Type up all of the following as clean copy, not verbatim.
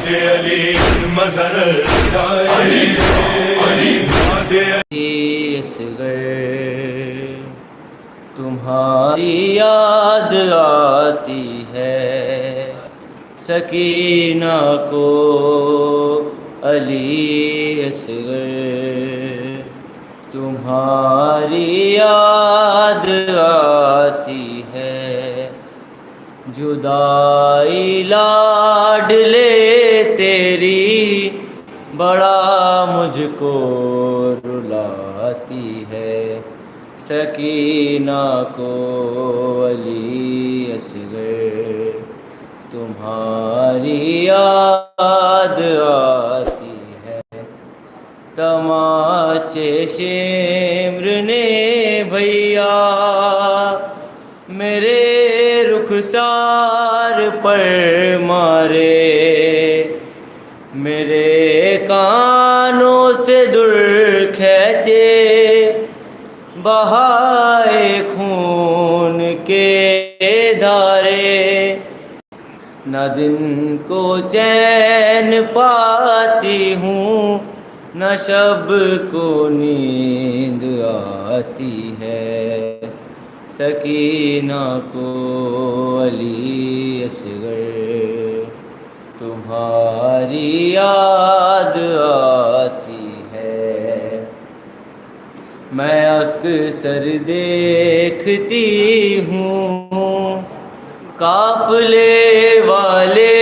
अली मजर जाए असगर तुम्हारी याद आती है सकीना को अली असगर तुम्हारी याद आती है जुदाई लाडले तेरी बड़ा मुझको रुलाती है सकीना को अली असगर तुम्हारी याद आती है तमाचे शेम्र ने भैया मेरे रुखसार पर मारे मेरे कानों से दुर खींचे बहाए खून के धारे न दिन को चैन पाती हूँ न शब को नींद आती है सकीना को अली असगर तुम्हारी याद आती है मैं अक्सर देखती हूँ काफले वाले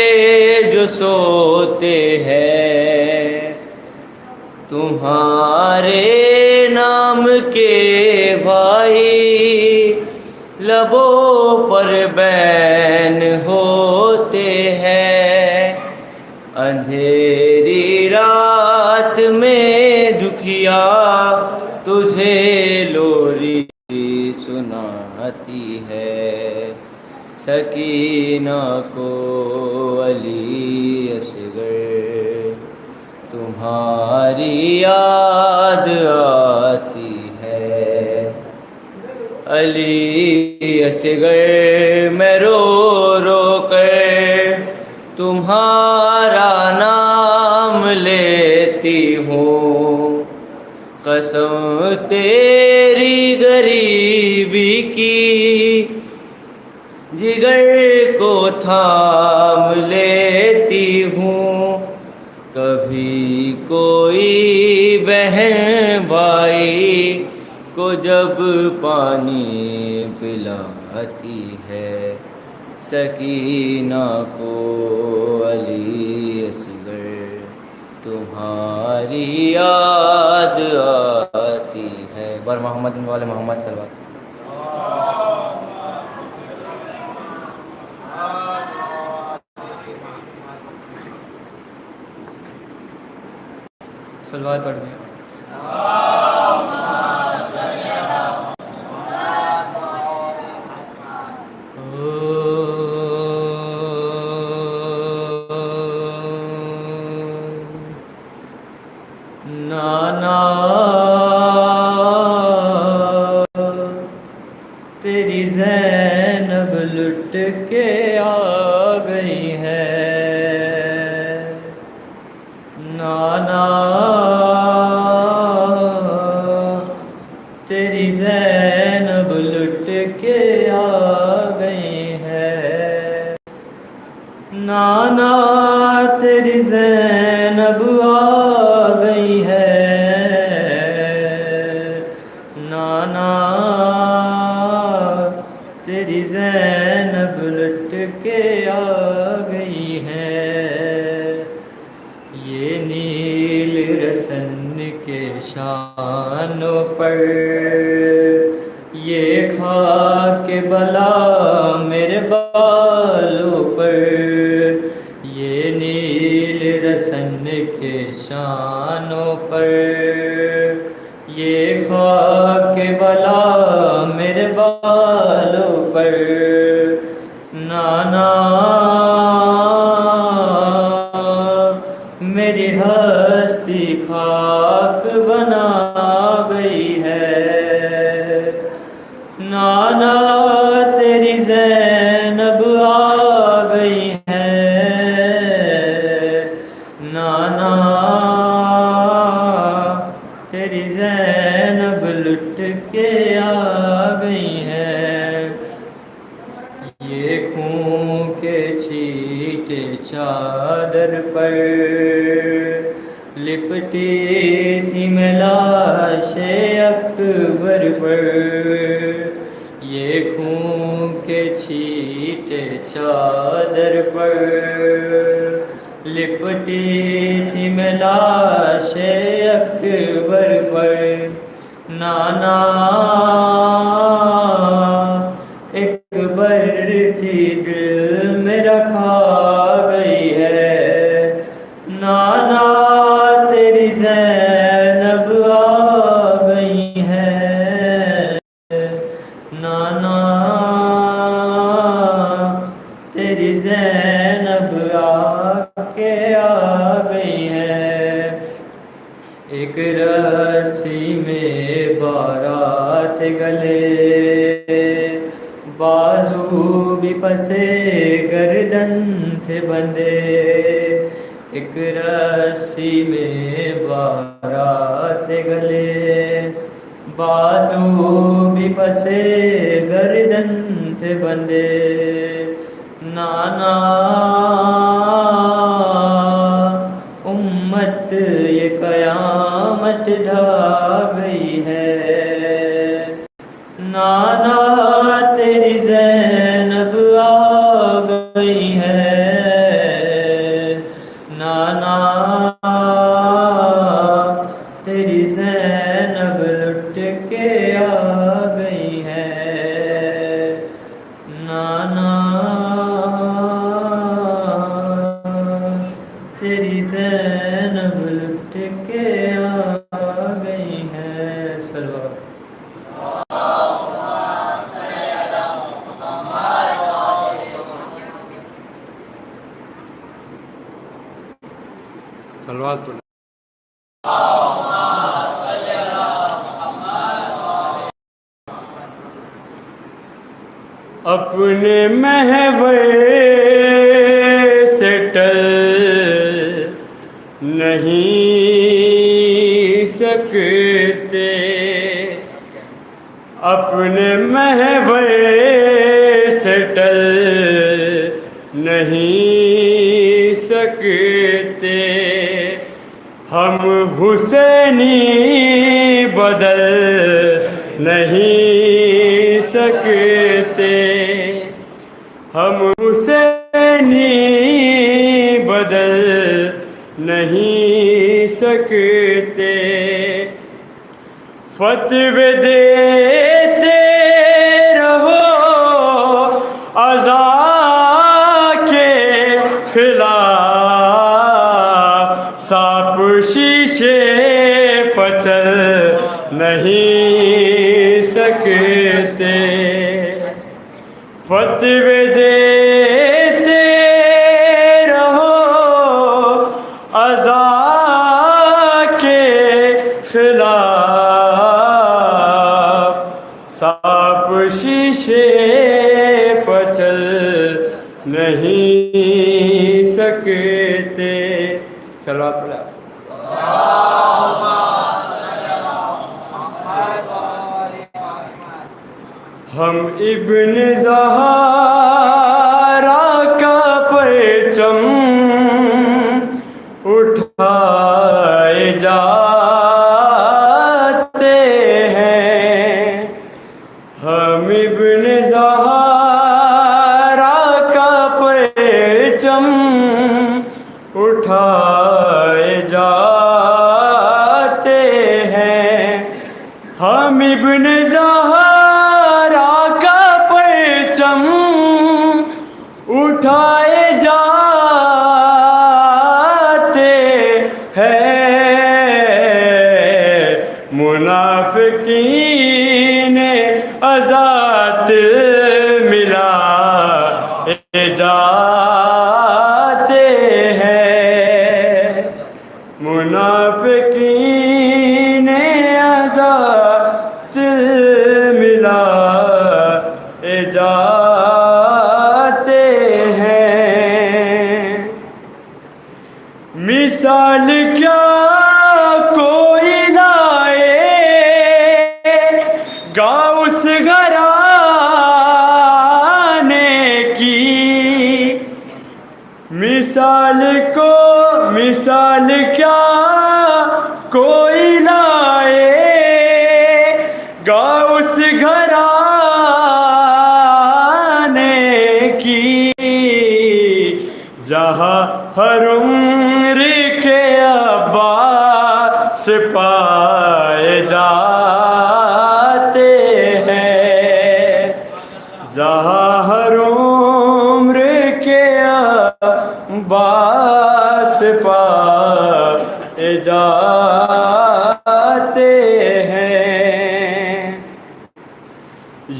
जो सोते हैं तुम्हारे नाम के भाई लबों पर बैन होते हैं अंधेरी रात में दुखिया तुझे लोरी सुनाती है सकीना को अली असगर तुम्हारी याद आती है अली असगर मैं रो रो कर तुम्हारा नाम लेती हूँ कसम तेरी गरीबी की जिगर को थाम लेती हूँ कभी कोई बहन भाई को जब पानी पिलाती है सकीना को अली असगर तुम्हारी याद आती है बर मोहम्मद वाले मोहम्मद सलवार सलवार पढ़ दिया नाना तेरी ज़ैनब लुट के आ गई है नाना तेरी ज़ैनब लुट के आ गई है नाना तेरी ज़ैनब आ गई है नाना तेरी ज़ैनब लुट के आ गई है ये नील रसन के शानों पर ये खाक बला मेरे बालों पर ये नील रसन के शानों पर ये खाक बला मेरे बालों पर नाना मेरी हस्ती खाक बना गई है नाना तेरी ज़ैनब आ गई है चादर पर लिपटी थी मैं लाशे अकबर पर, ये खून के छींटे चादर पर लिपटी थी मैं लाशे अकबर पर। नाना एक बर्ची दिल में रखा गई है, नाना तेरी ज़ैनब आ गई है, नाना तेरी ज़ैनब आके आ गई है। एक रस्सी में बारात गले, बाजू भी पसे गर्दन थे बंधे, एक रस्सी में बारात गले, बाजू भी पसे गर्दन थे बंधे। नाना उम्मत ये कयामत ढा गई है, नाना तेरी ज़ैनब आ गई है, नाना तेरी ज़ैनब लुट के आ गई है, नाना तेरी ज़ैनब लुट के आ गई है। सल्लल्लाहु सलवातुल्लाह। अपने महवे से टल नहीं सकते, अपने महवे से टल नहीं सकते, हम हुसैनी बदल नहीं सकते, हम हुसैनी बदल नहीं सकते। फतवे देते रहो अज़ा के खिलाफ, सांप शीशे पचल नहीं सकते। फतवे देते रहो अज़ा के खिलाफ, सांप शीशे पचल नहीं सकते। सल्लल्लाहु अलैहि वसल्लम। हम इब्न ज़हरा का परचम उठाए जाते हैं, हम इब्न ज़हरा का परचम उठाए जाते हैं, हम इब्न ज़हरा का परचम उठाए जाते हैं। मुनाफिकीन अज़ात मिला जाते हैं, मुनाफिकीन अज़ात मिला जाते हैं। मिसाल क्या कोई लाएगा उस घराने की, मिसाल को मिसाल क्या कोई लाएगा उस घराने की जहाँ हर उम्र के अब्बास पाए जाते हैं, जहाँ हर उम्र के अब्बास पाए जाते हैं।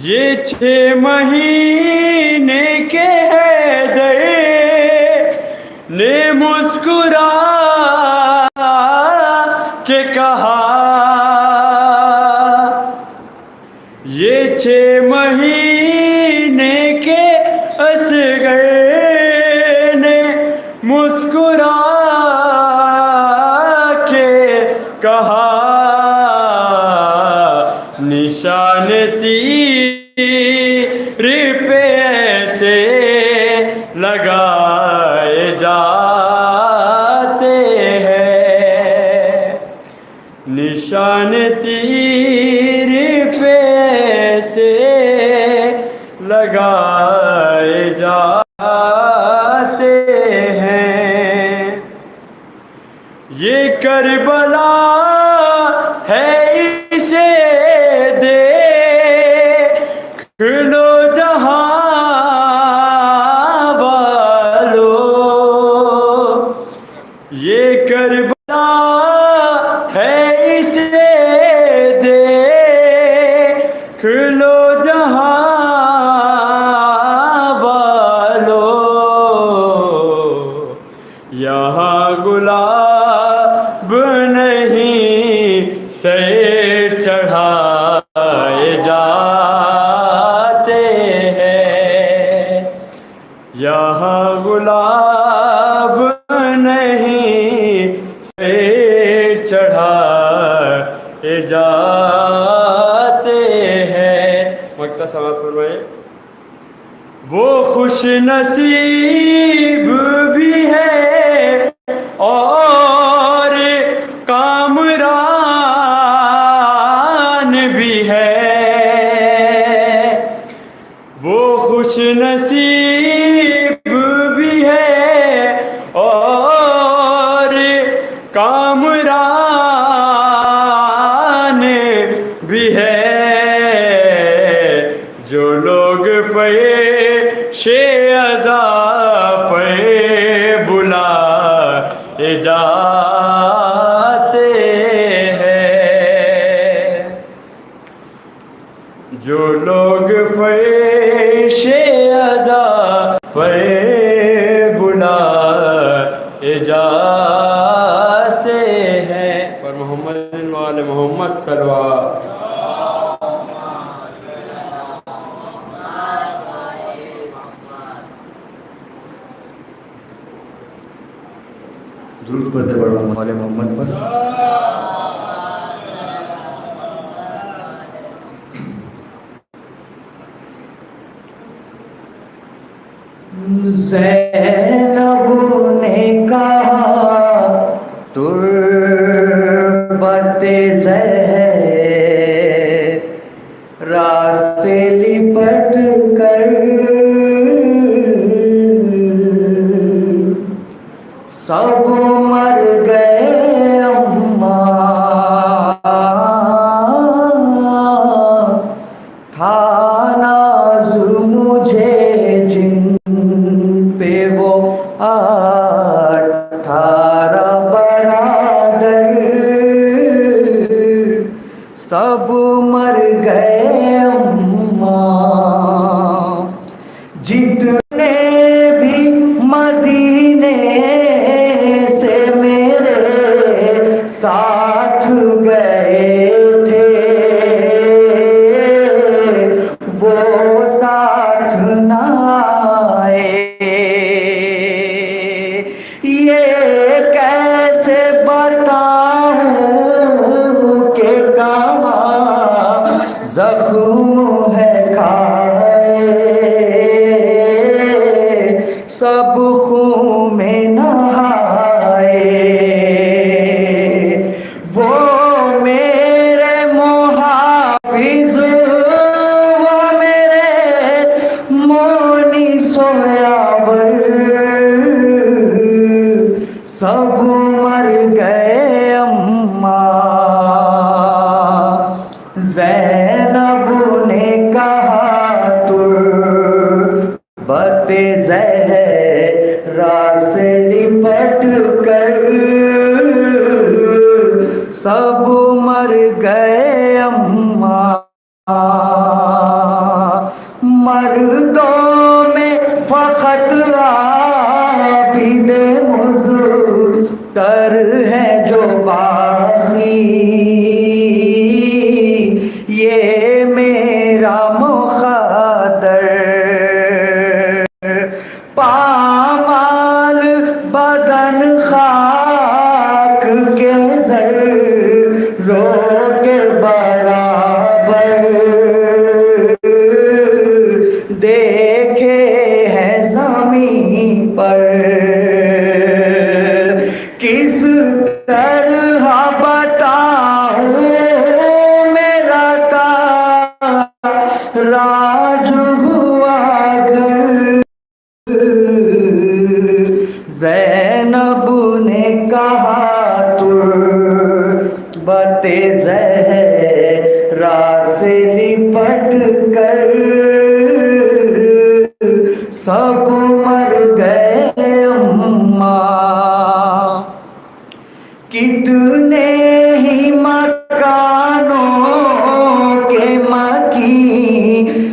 ये 6 महीने के हैदर ने मुस्कुरा के कहा, ये 6 महीने के असगर ने मुस्कुरा के कहा, निशान तीर पे ऐसे लगाए जाते हैं, निशान तीर पे ऐसे लगाए जाते हैं। ये करबला है इसे देख लो जहां वालों, ये करबला है इसे देख लो जहां वालों, यहाँ गुलाब नहीं सर चढ़ाए जाते हैं, यहाँ गुलाब नहीं सर चढ़ाए जाते हैं। वक्त समाप्त फरमाइए। वो खुश नसीब भी है और कामरान भी है, वो खुश नसीब भी है और कामरान भी है, जो लोग फैशे अज़ा पे बुलाए जाते हैं, जो लोग फैशे अज़ा पे बुलाए जाते हैं। पर मोहम्मद वाले मोहम्मद सल्लल्लाहु दुरूद पढ़ते पढ़ो वाले मोहम्मद पर। ज़ैनब ने कहा तुर्बते ज़हरा से लिपट कर सब मर गए अम्मा, था नाज़ मुझे जिन पे वो 18 बरादर, सब मर गए अम्मा। जितने भी मदीने से मेरे साथ गए थे, वो साथ ना आए। ये कैसे बताऊं कि कहाँ सब मर गए अम्मा। ज़ैनब ने कहा तुर्बते ज़हरा से लिपट कर सब मर गए अम्मा। मर्दों में फ़क़त आबिद मुज़्तर है जो बाकी, ये मेरा मुक़द्दर। पामाल बदन खाक के ज़र्रों के बराबर देखे हैं ज़मीन पर। किस तरह बताऊं मेरा ताराज हुआ घर। ज़ैनब ने कहा तुर्बते ज़हरा से लिपट कर सब मर गए अम्मा। कितने ही मकानों के मकी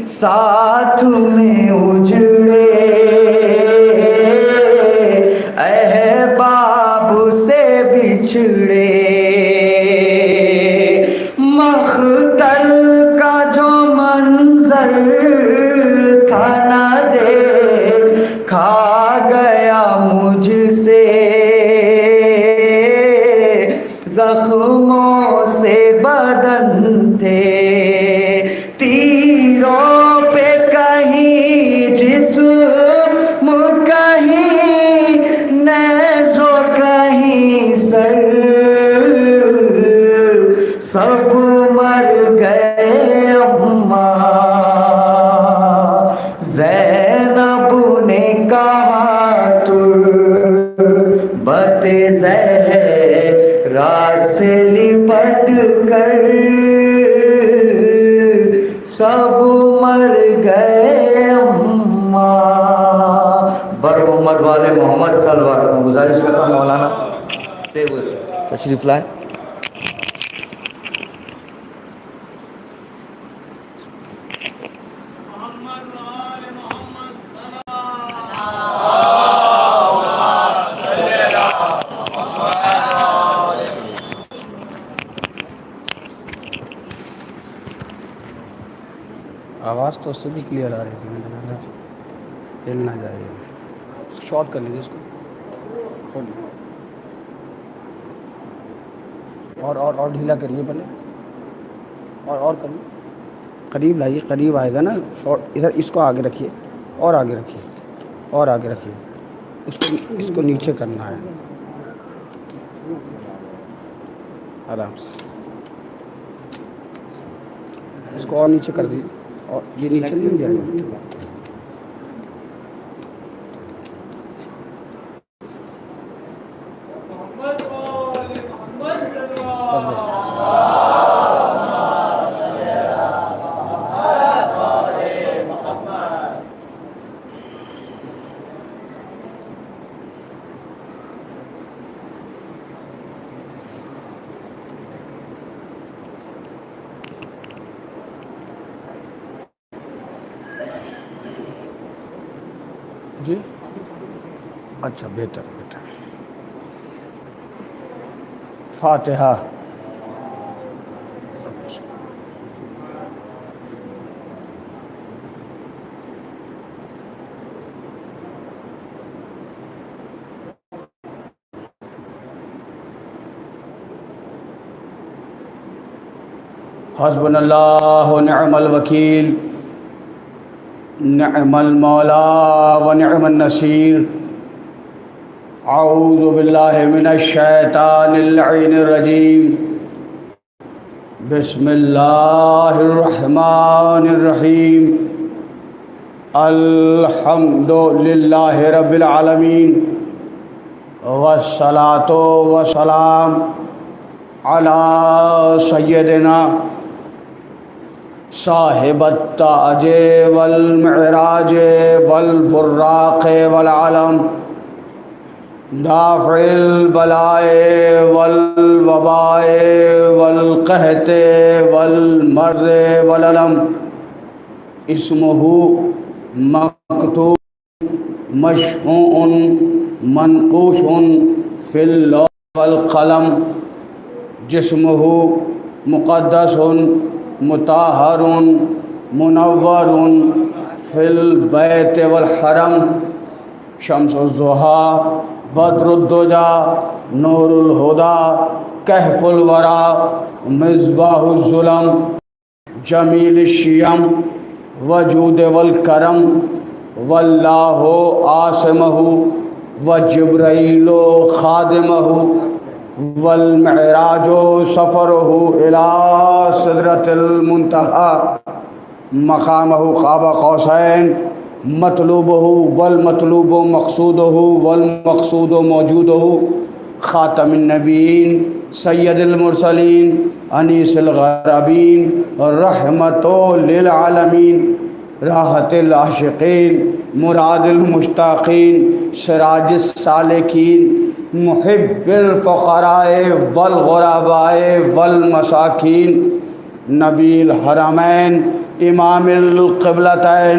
साथ में उजड़े, अहबाब से बिछड़े। मख्तल का जो मंजर था न देखा गया मुझसे, जख्मों से बदन थे तीरों पे कहीं जिस्म कहीं नेज़ो कहीं सर। सब मर गए अम्मा। ज़ैनब ने कहा तुर्बते ज़हरा से लिपट कर सब मर गए अम्मा। बर मोहम्मद वाले मोहम्मद सल्लल्लाहु अलैहि वसल्लम। गुजारिश करता हूँ मौलाना से वो तशरीफ़ लाए। आवाज़ तो उससे भी क्लियर आ रही थी, मैंने कहा हिल ना जाए। शॉर्ट कर लीजिए इसको, खोलिए और ढीला करिए पहले, और करिए, करीब लाइए, करीब आएगा ना। और इधर इसको आगे रखिए, और आगे रखिए, और आगे रखिए। इसको नीचे करना है आराम से। इसको और नीचे कर दीजिए, और ये नीचे नहीं जाएगा। बस बस। जी अच्छा, बेहतर बेहतर। फातिहा। हस्बुनल्लाहु निअमल वकील, निअमल मौला व निअमन नसीर। औज़ु बिल्लाहि मिनश शैतानिर लईनिर रजीम। बिस्मिल्लाहिर रहमानिर रहीम। अल्हम्दुलिल्लाहि रब्बिल आलमीन। वस्सलातो वस्सलाम अला सय्यदिना साहिबत ताज वल मिराज वल बुर्राक़ वल आलम दाफ़िल बलाए वल वबाए वल कहते वल मर्ज़ वल अलम इस्मुहु मकतूब मशहून मनकूशुन फिल लौह वल कलम जिस्मुहु मुक़द्दसुन मुताहरुन मुनव्वरुन फिल बैत वल हरम शम्सुज़्ज़ुहा बद्रुद्दुजा नूरुल हुदा कहफुल वरा मिज़बाहुज़्ज़ुलम जमील शियम वजूद वल करम वल्लाहु आसिमहु व जिब्राइलो खादिमहु वल मिराजो सफ़रहु इला सिदरतिल मुंतहा मकामहु क़ाब क़ौसैन मतलूबहु वल मतलूबु मक़सूदहु वल मक़सूदु मौजूदहु ख़ातमुन नबीयीन सय्यदुल मुरसलीन अनीसुल ग़राबीन रहमतुल लिल आलमीन राहतुल आशिक़ीन मुरादुल मुश्ताक़ीन सिराजुस सालिकीन मुहिब्बुल फ़ुक़राए वल ग़ुरबाए वल मसाकीन नबील हरमैन इमामुल क़िबलतैन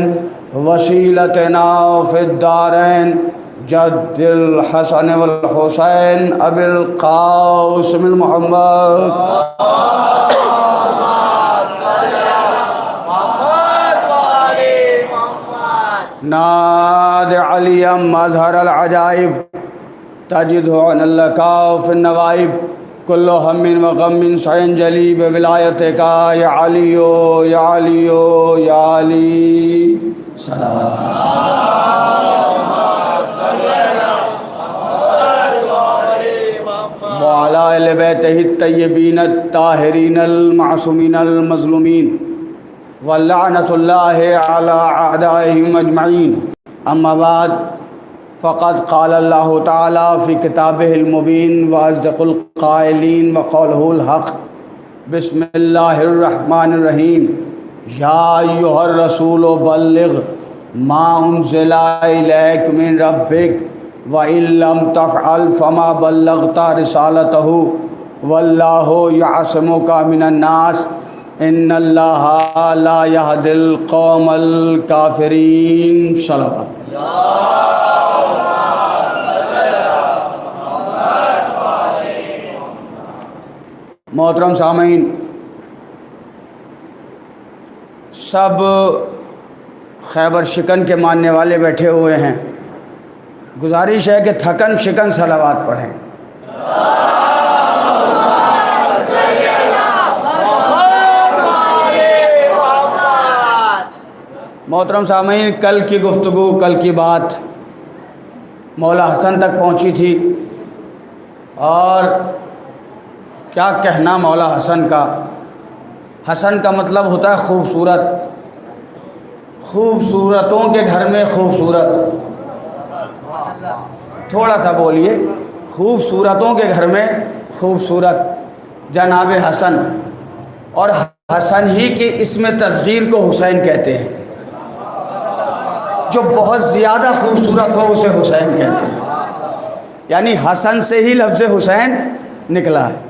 वसीलतना फ़िद्दारैन जद्दुल हसन वल हुसैन अबिल क़ासिम मोहम्मद नाद अलियम मज़हर अल अजाइब तजिदु अनल लकाफ़ नवाइब कुल्लु हम्मिन व गम्मिन सयंजली बिविलायतिका या अलियो या अलियो या अली वाला अहले बैतिही तय्यबीन ताहिरीन मासूमीन मज़लूमीन वल्लअनतुल्लाहि अला अअदाइहिम अजमईन अम्मा बाद फ़क़द क़ाल अल्लाहु तआला फ़ी किताबिहिल मुबीन व अस्दक़ुल क़ाइलीन व क़ौलुहुल हक़ बिस्मिल्लाहिर रहमानिर रहीम या अय्युहर रसूल बल्लिग़ मा उन्ज़िला इलैक मिन रब्बिक व इल्लम तफ़अल फ़मा बल्लग़ता रिसालतहु वल्लाहु यअसिमुका मिनन नास इन्नल्लाहा ला यहदिल क़ौमल काफ़िरीन। सलावत। मोहतरम सामीन, सब खैबर शिकन के मानने वाले बैठे हुए हैं। गुजारिश है कि थकन शिकन सलावात पढ़ें। मोहतरम सामीन, कल की गुफ्तगू, कल की बात मौला हसन तक पहुंची थी और क्या कहना मौला हसन का। हसन का मतलब होता है खूबसूरत। खूबसूरतों के घर में खूबसूरत, थोड़ा सा बोलिए, खूबसूरतों के घर में खूबसूरत जनाब हसन। और हसन ही के इसमें तस्गीर को हुसैन कहते हैं। जो बहुत ज़्यादा खूबसूरत हो उसे हुसैन कहते हैं। यानी हसन से ही लफ्ज़ हुसैन निकला है।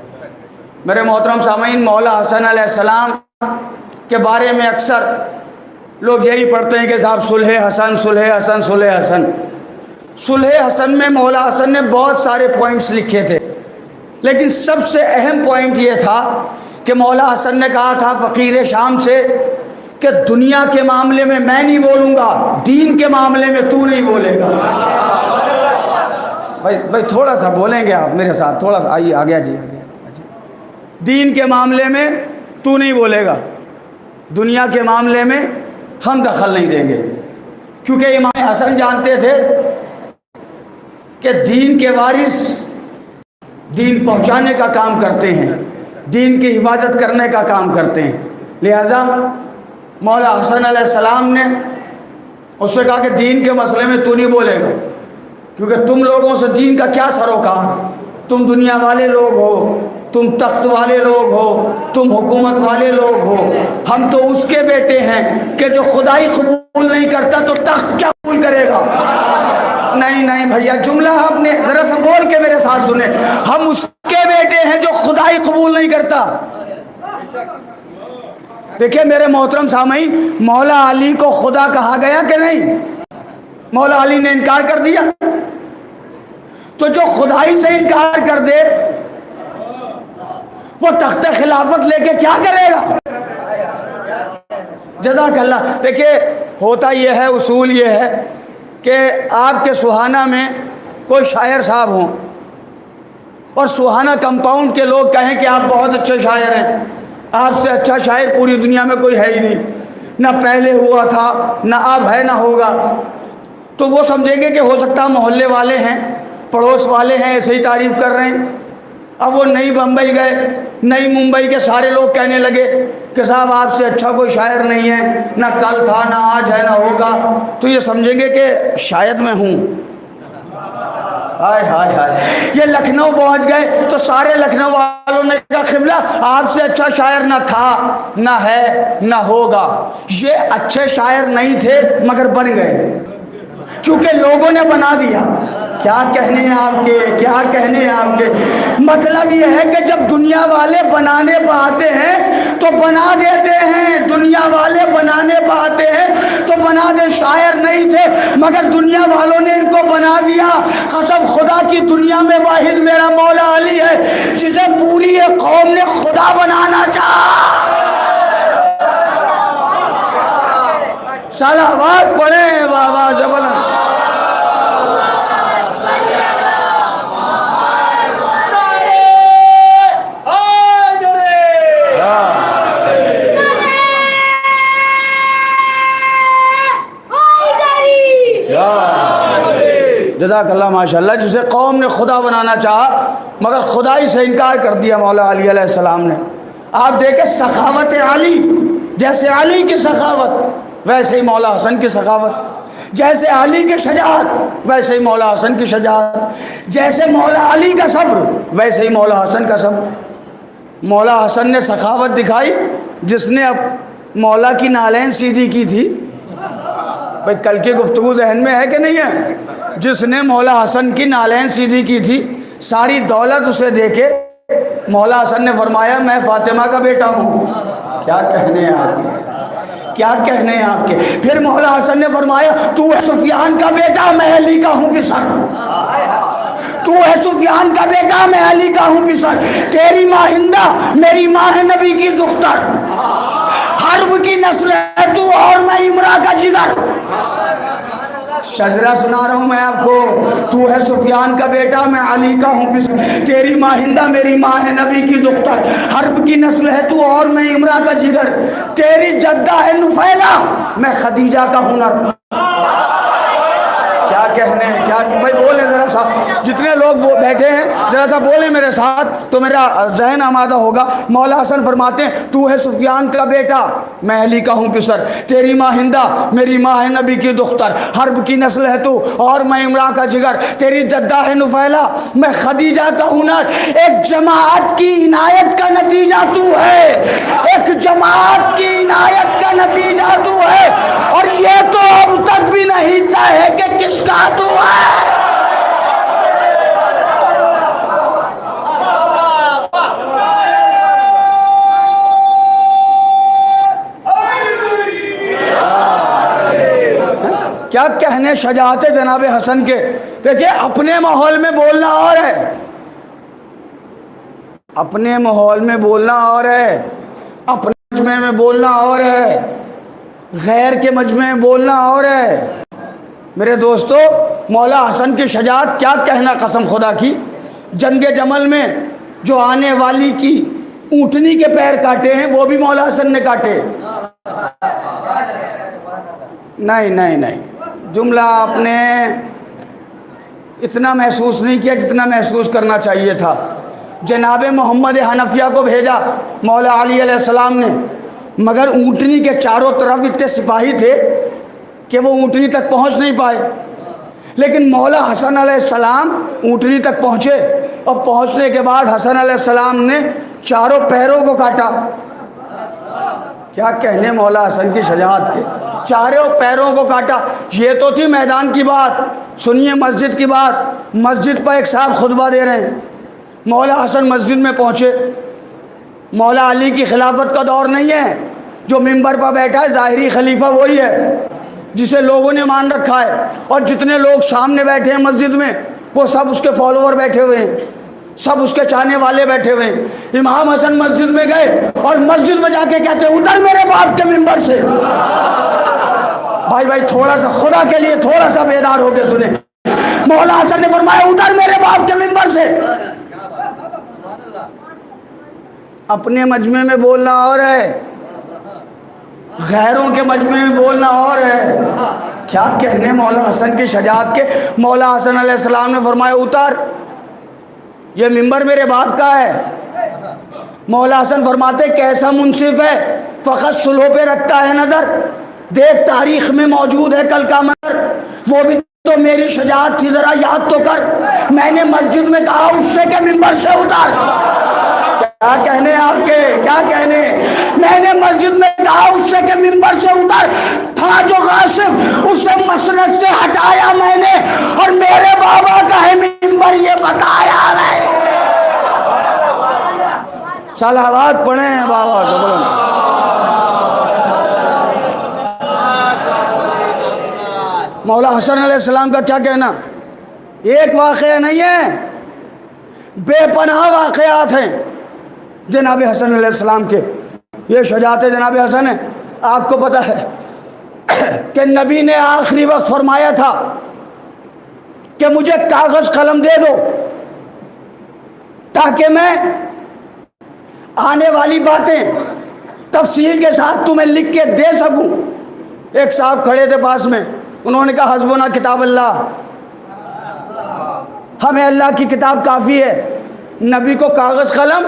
मेरे मोहतरम सामीन, मौला हसन अलैहिस्सलाम के बारे में अक्सर लोग यही पढ़ते हैं कि साहब सुलह हसन, सुलह हसन, सुलह हसन। सुलह हसन में मौला हसन ने बहुत सारे पॉइंट्स लिखे थे, लेकिन सबसे अहम पॉइंट ये था कि मौला हसन ने कहा था फ़कीर शाम से कि दुनिया के मामले में मैं नहीं बोलूँगा, दीन के मामले में तू नहीं बोलेगा। भाई थोड़ा सा बोलेंगे आप मेरे साथ, थोड़ा सा आइए, आ गया जी, आ गया। दीन के मामले में तू नहीं बोलेगा, दुनिया के मामले में हम दखल नहीं देंगे। क्योंकि इमाम हसन जानते थे कि दीन के वारिस दीन पहुंचाने का काम करते हैं, दीन की हिफाजत करने का काम करते हैं। लिहाजा मौला हसन अलैहिस्सलाम ने उससे कहा कि दीन के मसले में तू नहीं बोलेगा, क्योंकि तुम लोगों से दीन का क्या सरोकार, तुम दुनिया वाले लोग हो, तुम तख्त वाले लोग हो, तुम हुकूमत वाले लोग हो। हम तो उसके बेटे हैं कि जो खुदाई कबूल नहीं करता तो तख्त क्या कबूल करेगा। नहीं नहीं भैया, जुमला आपने जरा सा बोल के मेरे साथ सुने। हम उसके बेटे हैं जो खुदाई कबूल नहीं करता। देखिए मेरे मोहतरम सामईन, मौला अली को खुदा कहा गया कि नहीं? मौला अली ने इनकार कर दिया। तो जो खुदाई से इनकार कर दे वो तख्त खिलाफत लेके क्या करेगा? जज़ाकल्लाह। देखिए होता यह है, उसूल ये है कि आपके सुहाना में कोई शायर साहब हों और सुहाना कंपाउंड के लोग कहें कि आप बहुत अच्छे शायर हैं, आपसे अच्छा शायर पूरी दुनिया में कोई है ही नहीं, ना पहले हुआ था, ना अब है, ना होगा। तो वो समझेंगे कि हो सकता मोहल्ले वाले हैं, पड़ोस वाले हैं, ऐसे ही तारीफ़ कर रहे हैं। अब वो नई बम्बई गए, नई मुंबई के सारे लोग कहने लगे कि साहब आपसे अच्छा कोई शायर नहीं है, ना कल था, ना आज है, ना होगा। तो ये समझेंगे कि शायद मैं हूँ। हाय हाय हाय। ये लखनऊ पहुँच गए तो सारे लखनऊ वालों ने कहा क़िबला आपसे अच्छा शायर ना था, ना है, ना होगा। ये अच्छे शायर नहीं थे मगर बन गए, क्योंकि लोगों ने बना दिया। क्या कहने हैं आपके, क्या कहने हैं आपके। मतलब यह है कि जब दुनिया वाले बनाने पर आते हैं तो बना देते हैं, दुनिया वाले बनाने पर आते हैं तो बना दे। शायर नहीं थे मगर दुनिया वालों ने इनको बना दिया। कसम खुदा की दुनिया में वाहिद मेरा मौला अली है जिसे पूरी एक कौम ने खुदा बनाना चाहा। सलावत पढ़े बाबा जबल। जज़ाकल्लाह माशाल्लाह। जिसे कौम ने खुदा बनाना चाहा मगर खुदाई से इनकार कर दिया मौला अली अलैहिस्सलाम ने। आप देखें सखावत अली, जैसे अली की सखावत वैसे ही मौला हसन की सखावत, जैसे अली की शजाअत वैसे ही मौला हसन की शजाअत, जैसे मौला अली का सब्र वैसे ही मौला हसन का सब्र। मौला हसन ने सखावत दिखाई जिसने अब मौला की नालैन सीधी की थी। भाई कल की गुफ्तगू जहन में है कि नहीं है? जिसने मौला हसन की नालैन सीधी की थी, सारी दौलत उसे देके मौला हसन ने फरमाया मैं फातिमा का बेटा हूँ। क्या कहने हैं आपके, क्या कहने हैं आपके। फिर मौला हसन ने फरमाया तू है सुफियान का बेटा, मैं अली का हूँ पिसर। तू है सुफियान का बेटा, मैं अली का हूँ पिसर। तेरी माँ हिंदा, मेरी माँ है नबी की दुख्तर। हर्ब की नस्ल है तू और मैं इमरा का जिगर। शजरा सुना रहा हूँ मैं आपको। तू है सुफियान का बेटा, मैं अली का हूँ पिसर। तेरी माँ हिंदा, मेरी माँ है नबी की दुख्तर। हर्ब की नस्ल है तू और मैं इमरा का जिगर। तेरी जद्दा है नुफैला, मैं खदीजा का हुनर। क्या कहने, क्या भाई बोले ज़रा सा, जितने लोग बैठे हैं ज़रा सा बोले मेरे साथ तो मेरा जहन आमादा होगा। मौला हसन फरमाते हैं तू है सुफियान का बेटा, मैं अली का हूँ पिसर। तेरी माँ हिंदा, मेरी माँ है नबी की दुख्तर। हर्ब की नस्ल है तू और मैं इमरा का जिगर। तेरी जद्दा है नुफैला, मैं खदीजा का हुनर। एक जमात की इनायत का नतीजा तू है, एक जमात की इनायत का नतीजा तू है। और ये तो अब तक भी नहीं तय है कि किसका तू है। क्या कहने शजाअत जनाब हसन के। देखिए अपने माहौल में बोलना और है, अपने माहौल में बोलना और है, अपने मजमे में बोलना और है, गैर के मजमे में बोलना और है। मेरे दोस्तों मौला हसन की शजाअत क्या कहना, कसम खुदा की। जंगे जमल में जो आने वाली की ऊँटनी के पैर काटे हैं वो भी मौला हसन ने काटे। नहीं नहीं नहीं, जुमला आपने इतना महसूस नहीं किया जितना महसूस करना चाहिए था। जनाब मोहम्मद हनफिया को भेजा मौला अली अलैहिस्सलाम ने, मगर ऊँटनी के चारों तरफ इतने सिपाही थे कि वो ऊँटनी तक पहुंच नहीं पाए। लेकिन मौला हसन अलैहिस्सलाम ऊँटनी तक पहुँचे और पहुँचने के बाद हसन अलैहिस्सलाम ने चारों पैरों को काटा। क्या कहने मौला हसन की शजाअत के, चारों पैरों को काटा। ये तो थी मैदान की बात, सुनिए मस्जिद की बात। मस्जिद पर एक साहब खुतबा दे रहे हैं। मौला हसन मस्जिद में पहुँचे। मौला अली की खिलाफत का दौर नहीं है, जो मिंबर पर बैठा है ज़ाहिरी खलीफा वही है जिसे लोगों ने मान रखा है, और जितने लोग सामने बैठे हैं मस्जिद में वो सब उसके फॉलोअर बैठे हुए हैं, सब उसके चाहने वाले बैठे हुए हैं। इमाम हसन मस्जिद में गए और मस्जिद में जाके कहते हैं उतर मेरे बाप के मिंबर से। भाई थोड़ा सा खुदा के लिए थोड़ा सा बेदार होकर सुने। मौला हसन ने फरमाया उतर मेरे बाप के मिंबर से। अपने मजमे में बोलना और है, गैरों के मजमे में बोलना और है। क्या कहने मौला हसन की शजाअत के। मौला हसन अलैहिस्सलाम ने फरमाया उतर, ये मिंबर मेरे बाप का है। मौला हसन फरमाते कैसा मुनसिफ है, फ़कत सुलह पे रखता है नज़र, देख तारीख में मौजूद है कल का मंजर, वो भी तो मेरी शजाअत थी ज़रा याद तो कर। मैंने मस्जिद में कहा उससे के मिंबर से उतर। क्या कहने आपके, क्या कहने। मैंने मस्जिद में कहा उससे के मिंबर से उतर, था जो गासिब उसे मसनद से हटाया मैंने, और मेरे बाबा का है मिंबर ये बताया मैंने। सलावत पढ़े हैं बाबा से, बोलो। मौला हसन अलैहिस्सलाम का क्या कहना, एक वाक़या नहीं है, बेपनाह वाक़यात हैं जनाब हसन अलैहिस्सलाम के। ये शजाअत जनाब हसन है। आपको पता है कि नबी ने आखिरी वक्त फरमाया था कि मुझे कागज़ कलम दे दो ताकि मैं आने वाली बातें तफसील के साथ तुम्हें लिख के दे सकूं। एक साहब खड़े थे पास में, उन्होंने कहा हस्बुना किताब अल्लाह, हमें अल्लाह की किताब काफ़ी है। नबी को कागज़ कलम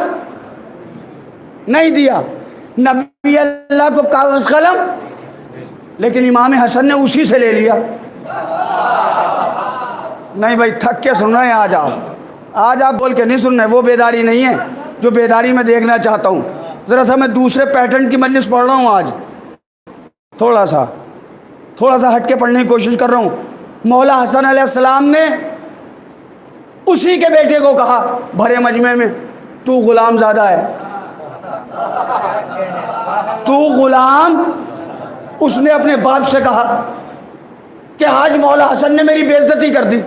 नहीं दिया, नबी अल्लाह को कागज़ कलम, लेकिन इमाम हसन ने उसी से ले लिया। नहीं भाई थक के सुन रहे हैं आज आप बोल के नहीं सुन रहे, वो बेदारी नहीं है जो बेदारी में देखना चाहता हूँ। ज़रा सा मैं दूसरे पैटर्न की मजलिस पढ़ रहा हूँ आज, थोड़ा सा हट के पढ़ने की कोशिश कर रहा हूँ। मौला हसन अलैहिस्सलाम ने उसी के बेटे को कहा भरे मजमे में, तू ग़ुलाम ज़्यादा है, तू ग़ुलाम। उसने अपने बाप से कहा कि आज मौला हसन ने मेरी बेइज्जती कर दी।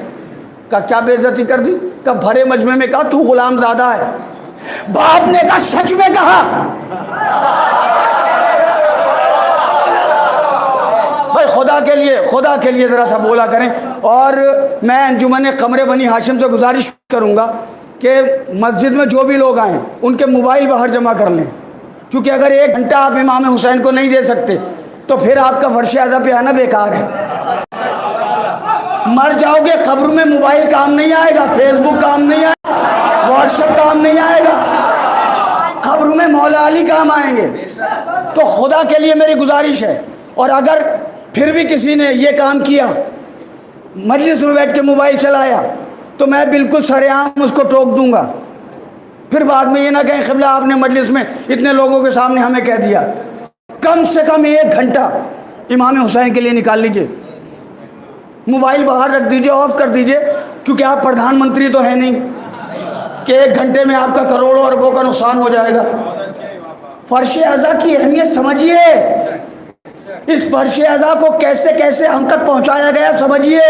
कहा क्या बेइज्जती कर दी? कहा भरे मजमे में कहा तू ग़ुलाम ज़्यादा है। बाप ने कहा सच में कहा? भाई खुदा के लिए ज़रा सा बोला करें। और मैं अंजुमन क़मर बनी हाशिम से गुजारिश करूँगा कि मस्जिद में जो भी लोग आएँ उनके मोबाइल बाहर जमा कर लें, क्योंकि अगर 1 घंटा आप इमाम हुसैन को नहीं दे सकते तो फिर आपका फर्श अज़ा पे आना बेकार है। मर जाओगे, कब्र में मोबाइल काम नहीं आएगा, फेसबुक काम नहीं आएगा, व्हाट्सएप काम नहीं आएगा, कब्र में मौला अली काम आएंगे। तो खुदा के लिए मेरी गुजारिश है, और अगर फिर भी किसी ने ये काम किया, मजलिस में बैठ के मोबाइल चलाया, तो मैं बिल्कुल सरेआम उसको टोक दूंगा। फिर बाद में ये ना कहें क़िबला आपने मजलिस में इतने लोगों के सामने हमें कह दिया। कम से कम 1 घंटा इमाम हुसैन के लिए निकाल लीजिए, मोबाइल बाहर रख दीजिए, ऑफ कर दीजिए, क्योंकि आप प्रधानमंत्री तो हैं नहीं कि 1 घंटे में आपका करोड़ों अरबों का नुकसान हो जाएगा। फर्श अज़ा की अहमियत समझिए, इस फर्श अज़ा को कैसे कैसे हम तक पहुंचाया गया समझिए।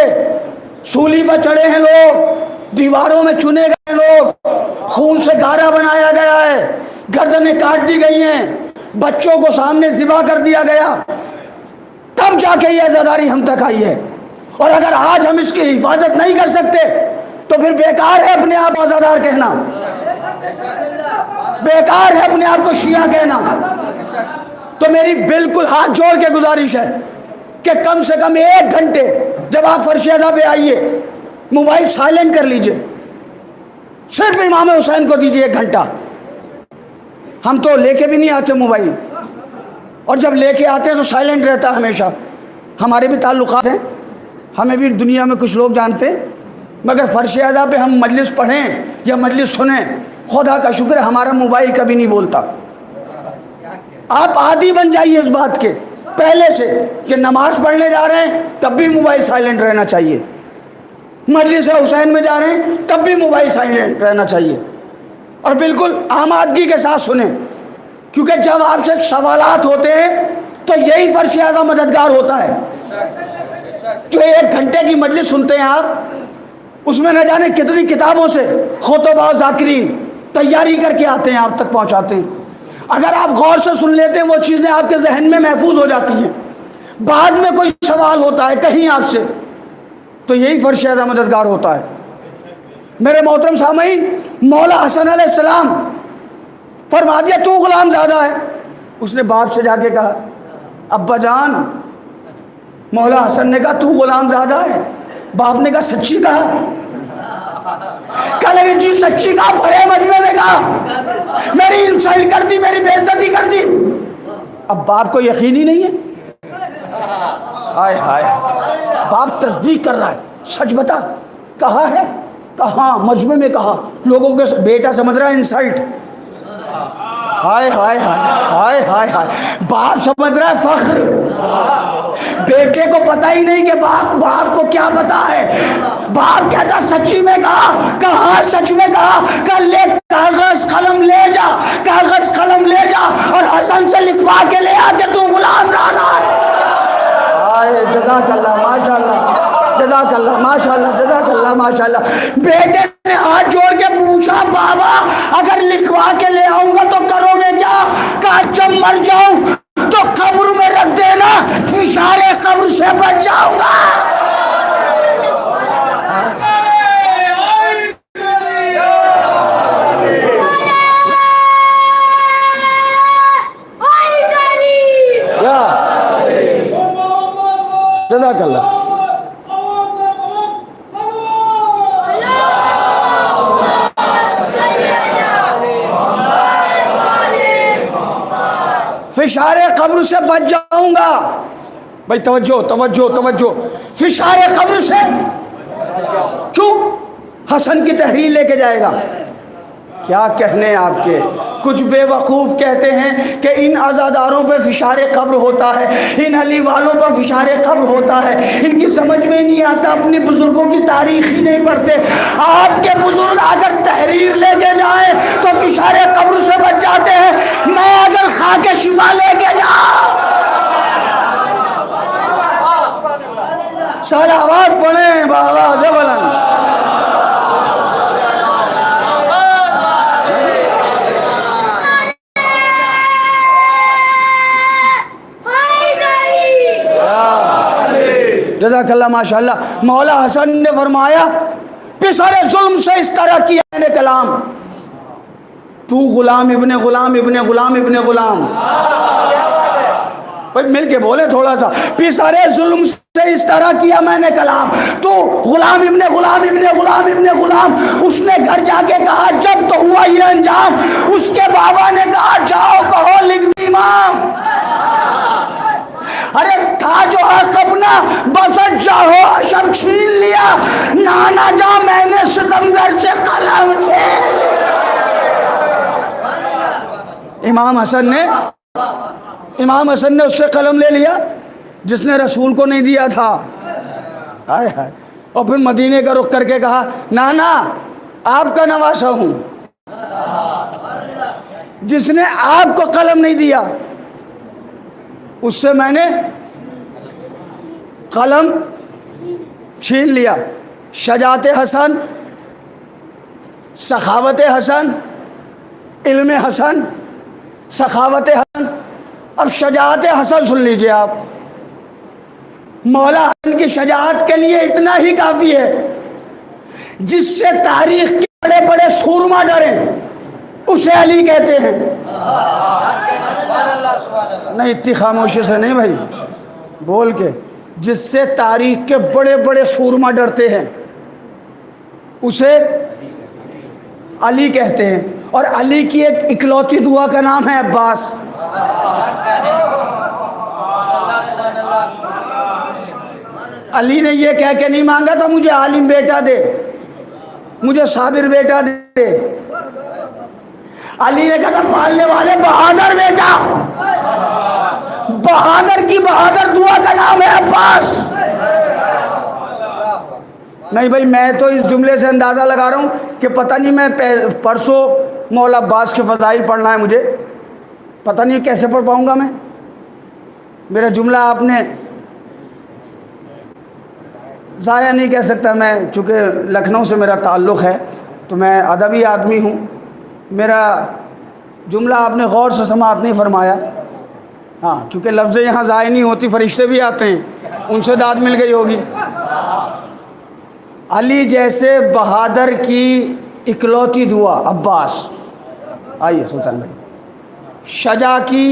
सूली पर चढ़े हैं लोग, दीवारों में चुने गए लोग, खून से गारा बनाया गया है, गर्दनें काट दी गई हैं, बच्चों को सामने ज़िबा कर दिया गया, तब जाके ये आज़ादारी हम तक आई है। और अगर आज हम इसकी हिफाजत नहीं कर सकते तो फिर बेकार है अपने आप आज़ादार कहना, बेकार है अपने आप को शिया कहना। तो मेरी बिल्कुल हाथ जोड़ के गुजारिश है कि कम से कम 1 घंटे जब आप फर्श अज़ा पे आइए, मोबाइल साइलेंट कर लीजिए, सिर्फ इमाम हुसैन को दीजिए 1 घंटा। हम तो लेके भी नहीं आते मोबाइल, और जब लेके आते हैं तो साइलेंट रहता है हमेशा। हमारे भी ताल्लुकात हैं, हमें भी दुनिया में कुछ लोग जानते हैं, मगर फर्श अज़ा पे हम मजलिस पढ़ें या मजलिस सुने, खुदा का शुक्र है हमारा मोबाइल कभी नहीं बोलता। आप आदी बन जाइए इस बात के पहले से कि नमाज पढ़ने जा रहे हैं तब भी मोबाइल साइलेंट रहना चाहिए, मजलिस हुसैन में जा रहे हैं तब भी मोबाइल साइलेंट रहना चाहिए, और बिल्कुल आमादगी के साथ सुने, क्योंकि जब आपसे सवालात होते हैं तो यही फर्श अज़ा मददगार होता है। जो 1 घंटे की मजलिस सुनते हैं आप, उसमें न जाने कितनी किताबों से खुतबा ज़ाकिरीन तैयारी करके आते हैं, आप तक पहुंचाते हैं। अगर आप गौर से सुन लेते हैं वो चीज़ें आपके जहन में महफूज हो जाती हैं। बाद में कोई सवाल होता है कहीं आपसे, तो यही फर्श अज़ा मददगार होता है। मेरे मोहतरम सामईन, मौला हसन अलैहिस्सलाम फरमा दिया तू गुलाम ज़्यादा है। उसने बाप से जाके कहा अब्बा जान, मौला हसन ने कहा तू गुलाम ज़्यादा है। बाप ने कहा सच्ची कहा? कल ये चीज सच्ची कहा, भरे मजमे में कहा, मेरी इंसल्ट कर दी, मेरी बेइज्जती कर दी। अब बाप को यकीन ही नहीं है। हाय हाय, बाप तस्दीक कर रहा है, सच बता कहा है? कहा? मजमे में कहा। लोगों के बेटा समझ रहा है इंसल्ट। हाय हाय हाय हाय हाय हाय, बाप समझ रहा है फख्र। बेटे को पता ही नहीं कि बाप को क्या पता है। बाप कहता सच्ची में कहा सच में कहा, ले कागज कलम ले जा, कागज कलम ले जा और हसन से लिखवा के ले आ कि तू गुलाम ज़्यादा है। जज़ाकल्लाह माशाअल्लाह, जज़ाकल्लाह माशाअल्लाह, जज़ाकल्लाह माशाअल्लाह। बेटे ने हाथ जोड़ के पूछा बाबा अगर लिखवा के ले आऊंगा तो करोगे क्या? कहा जब मर जाऊं तो कब्र में रख देना, फिशारे कब्र से बच जाऊंगा। जज़ाकल्लाह। फिशारे कब्र से बच जाऊंगा। भाई तवज्जो तवज्जो तवज्जो, फिशारे कब्र से क्यों? हसन की तहरीर लेके जाएगा। क्या कहने आपके, कुछ बेवकूफ़ कहते हैं कि इन आज़ादारों पर फिशारे कब्र होता है, इन अली वालों पर फिशारे कब्र होता है। इनकी समझ में नहीं आता, अपने बुजुर्गों की तारीख ही नहीं पढ़ते। आपके बुजुर्ग अगर तहरीर लेके जाए तो फिशारे कब्र से बच जाते हैं। मैं अगर खाके शिफा लेके जाऊं, सलावत पढ़े बाबा जबलन। जज़ाकल्लाह माशाअल्लाह। मौला हसन ने फरमाया पिसारे जुल्म से इस तरह किया मैंने कलाम, तू गुलाम इब्ने गुलाम इब्ने गुलाम इब्ने गुलाम। भाई मिल के बोले थोड़ा सा, पिसारे जुल्म से इस तरह किया मैंने कलाम, तू गुलाम इब्ने गुलाम इब्ने गुलाम इब्ने गुलाम। उसने घर जाके कहा जब तो हुआ ये अंजाम। उसके बाबा ने कहा जाओ कहो लिख दी इमाम। अरे था जो हकबना बस जाओ अशब छीन लिया, नाना जा मैंने सितमगर से कलम छीन लिया। इमाम हसन ने उससे कलम ले लिया जिसने रसूल को नहीं दिया था। हाय हाय। और फिर मदीने का रुख करके कहा नाना आपका नवासा हूं, जिसने आपको कलम नहीं दिया उससे मैंने कलम छीन लिया। शजात हसन, सखावत हसन, इल्म हसन, सखावत हसन। अब शजात हसन सुन लीजिए आप। मौला हसन की शजात के लिए इतना ही काफ़ी है, जिससे तारीख के बड़े बड़े सूरमा डरे उसे अली कहते हैं। नहीं इतनी खामोशी से नहीं भाई, बोल के। जिससे तारीख के बड़े बड़े सूरमा डरते हैं उसे अली कहते हैं। और अली की एक इकलौती दुआ का नाम है अब्बास। अली ने ये कह के नहीं मांगा था मुझे आलिम बेटा दे, मुझे साबिर बेटा दे। अली ने कहा था पालने वाले बहादुर बेटा। बहादुर की बहादुर दुआ का नाम है अब्बास। नहीं भाई, मैं तो इस जुमले से अंदाज़ा लगा रहा हूँ कि पता नहीं, मैं परसों मौला अब्बास के फ़ज़ाइल पढ़ना है मुझे, पता नहीं कैसे पढ़ पाऊँगा मैं। मेरा जुमला आपने ज़ाया नहीं कह सकता मैं, चूँकि लखनऊ से मेरा ताल्लुक़ है तो मैं अदबी आदमी हूँ। मेरा जुमला आपने गौर से समाअत नहीं फरमाया। हाँ, क्योंकि लफ्ज़ें यहाँ ज़ाया नहीं होती, फरिश्ते भी आते हैं, उनसे दाद मिल गई होगी। अली जैसे बहादुर की इकलौती दुआ अब्बास। आइए सुल्तान भाई। शजा की